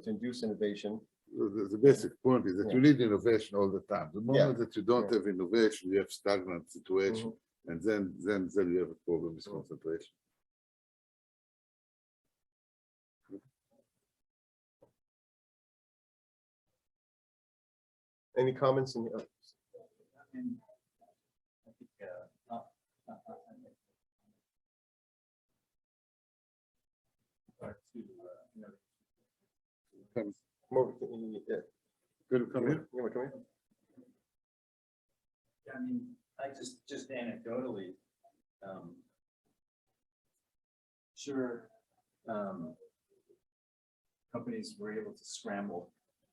induce innovation. The basic point is that you need innovation all the time. The moment that you don't have innovation, you have stagnant situation, and then you have a problem with concentration. Any comments? Good, come here. I mean, I just anecdotally, sure, companies were able to scramble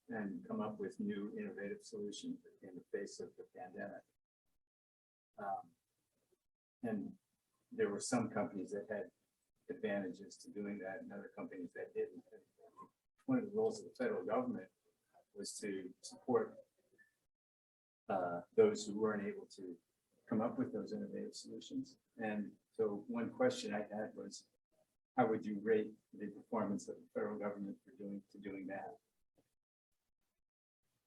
and come up with new innovative solutions in the face of the pandemic. And there were some companies that had advantages to doing that and other companies that didn't. One of the roles of the federal government was to support those who weren't able to come up with those innovative solutions. And so one question I had was, how would you rate the performance of the federal government for doing that?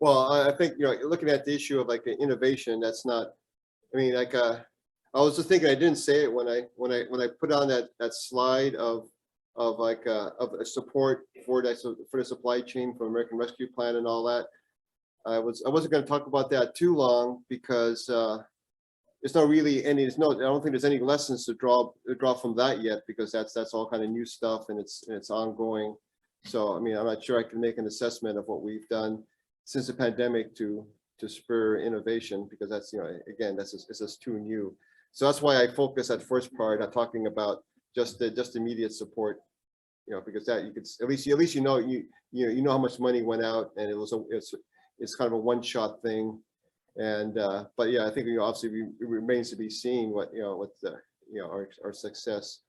Well, I think looking at the issue of like innovation, that's not. I mean, like I was just thinking, I didn't say it when I put on that slide of support for the supply chain for American Rescue Plan and all that. I wasn't going to talk about that too long because there's not really any. I don't think there's any lessons to draw from that yet, because that's all kind of new stuff and it's ongoing. So I mean, I'm not sure I can make an assessment of what we've done since the pandemic to spur innovation, because that's again it's just too new. So that's why I focus that first part on talking about just immediate support, because that you could at least you know how much money went out, and it's kind of a one-shot thing. And but yeah, I think obviously it remains to be seen what our success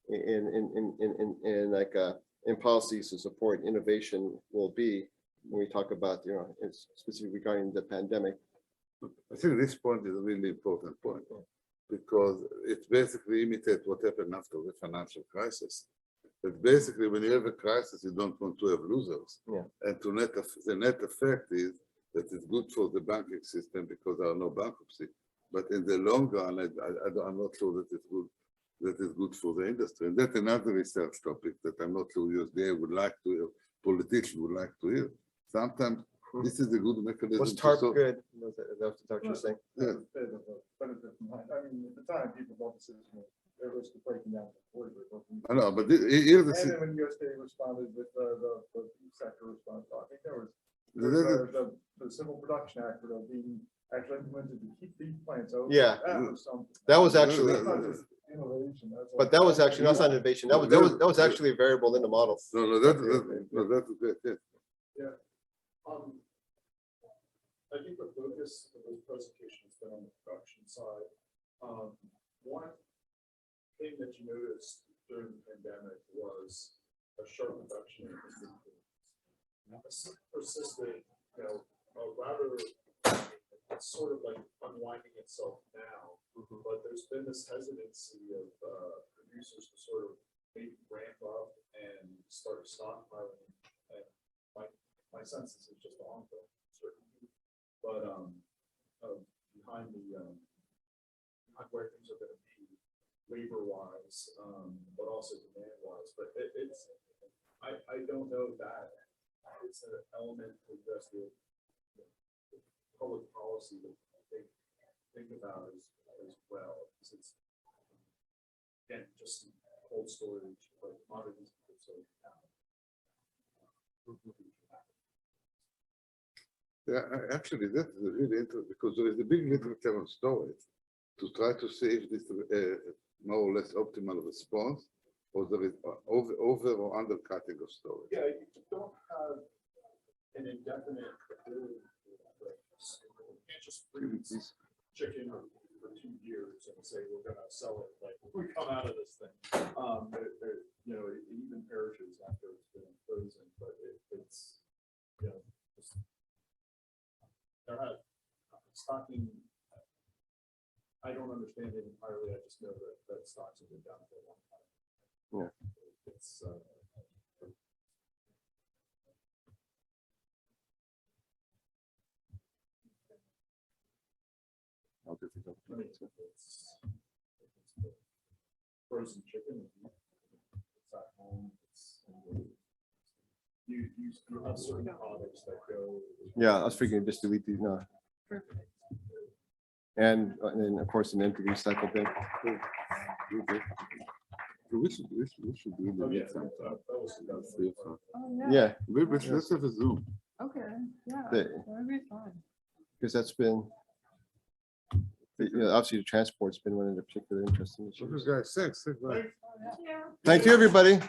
in policies to support innovation will be when we talk about specifically regarding the pandemic. I think this point is a really important point, because it basically imitates what happened after the financial crisis. But basically, when you have a crisis, you don't want to have losers. Yeah. And the net effect is that it's good for the banking system because there are no bankruptcy. But in the long run, I'm not sure that it's good that is good for the industry. And that's another research topic that I'm not sure USDA would like to hear, politicians would like to hear. Sometimes this is a good mechanism. Was to TARP solve- good? That's what Dr. was saying. Yeah. Bit of a benefit from that. I mean, at the time, people thought this is their risk of breaking down the border. I know, but here the, And then when USDA responded with the beef sector response, I think there was the Civil Production Act that being actually implemented to keep beef plants open. Yeah. That was something. That was actually, That's not just innovation. That's but that was actually, that's not innovation. That was actually a variable in the model. no, that's good. Yeah. I think the focus of this presentation has been on the production side. One thing that you noticed during the pandemic was a sharp reduction in persistent, rather it's sort of like unwinding itself now, but there's been this hesitancy of producers to sort of maybe ramp up and start stockpiling. And my sense is it's just ongoing, certainly. But behind where things are going to be labor-wise, but also demand-wise. But I don't know that it's an element to address the public policy that I think about as well. Because it's again just cold storage, but commodities so now. Yeah, actually, that's really interesting because there is a big literature on storage to try to see if this more or less optimal response, or there is over or undercutting of storage. Yeah, you don't have an indefinite ability. You can't just freeze chicken for 2 years and say we're going to sell it like when we come out of this thing. It even perishes after it's been frozen, but it's just, there had stocking. I don't understand it entirely. I just know that stocks have been down for a long time. Yeah. It's frozen chicken. It's at home. You have certain products that go. Yeah, I was figuring just delete these, no. And then, of course, an empty recycle bin. Okay. So we should really Oh, yeah, need some time. that was Oh, Yeah, Let's have a Zoom. Okay, yeah, The- that would be fun. because that's been, obviously the transport's been one of the particular interesting Okay, issues. guys, thanks. Bye. Yeah. Thank you, everybody.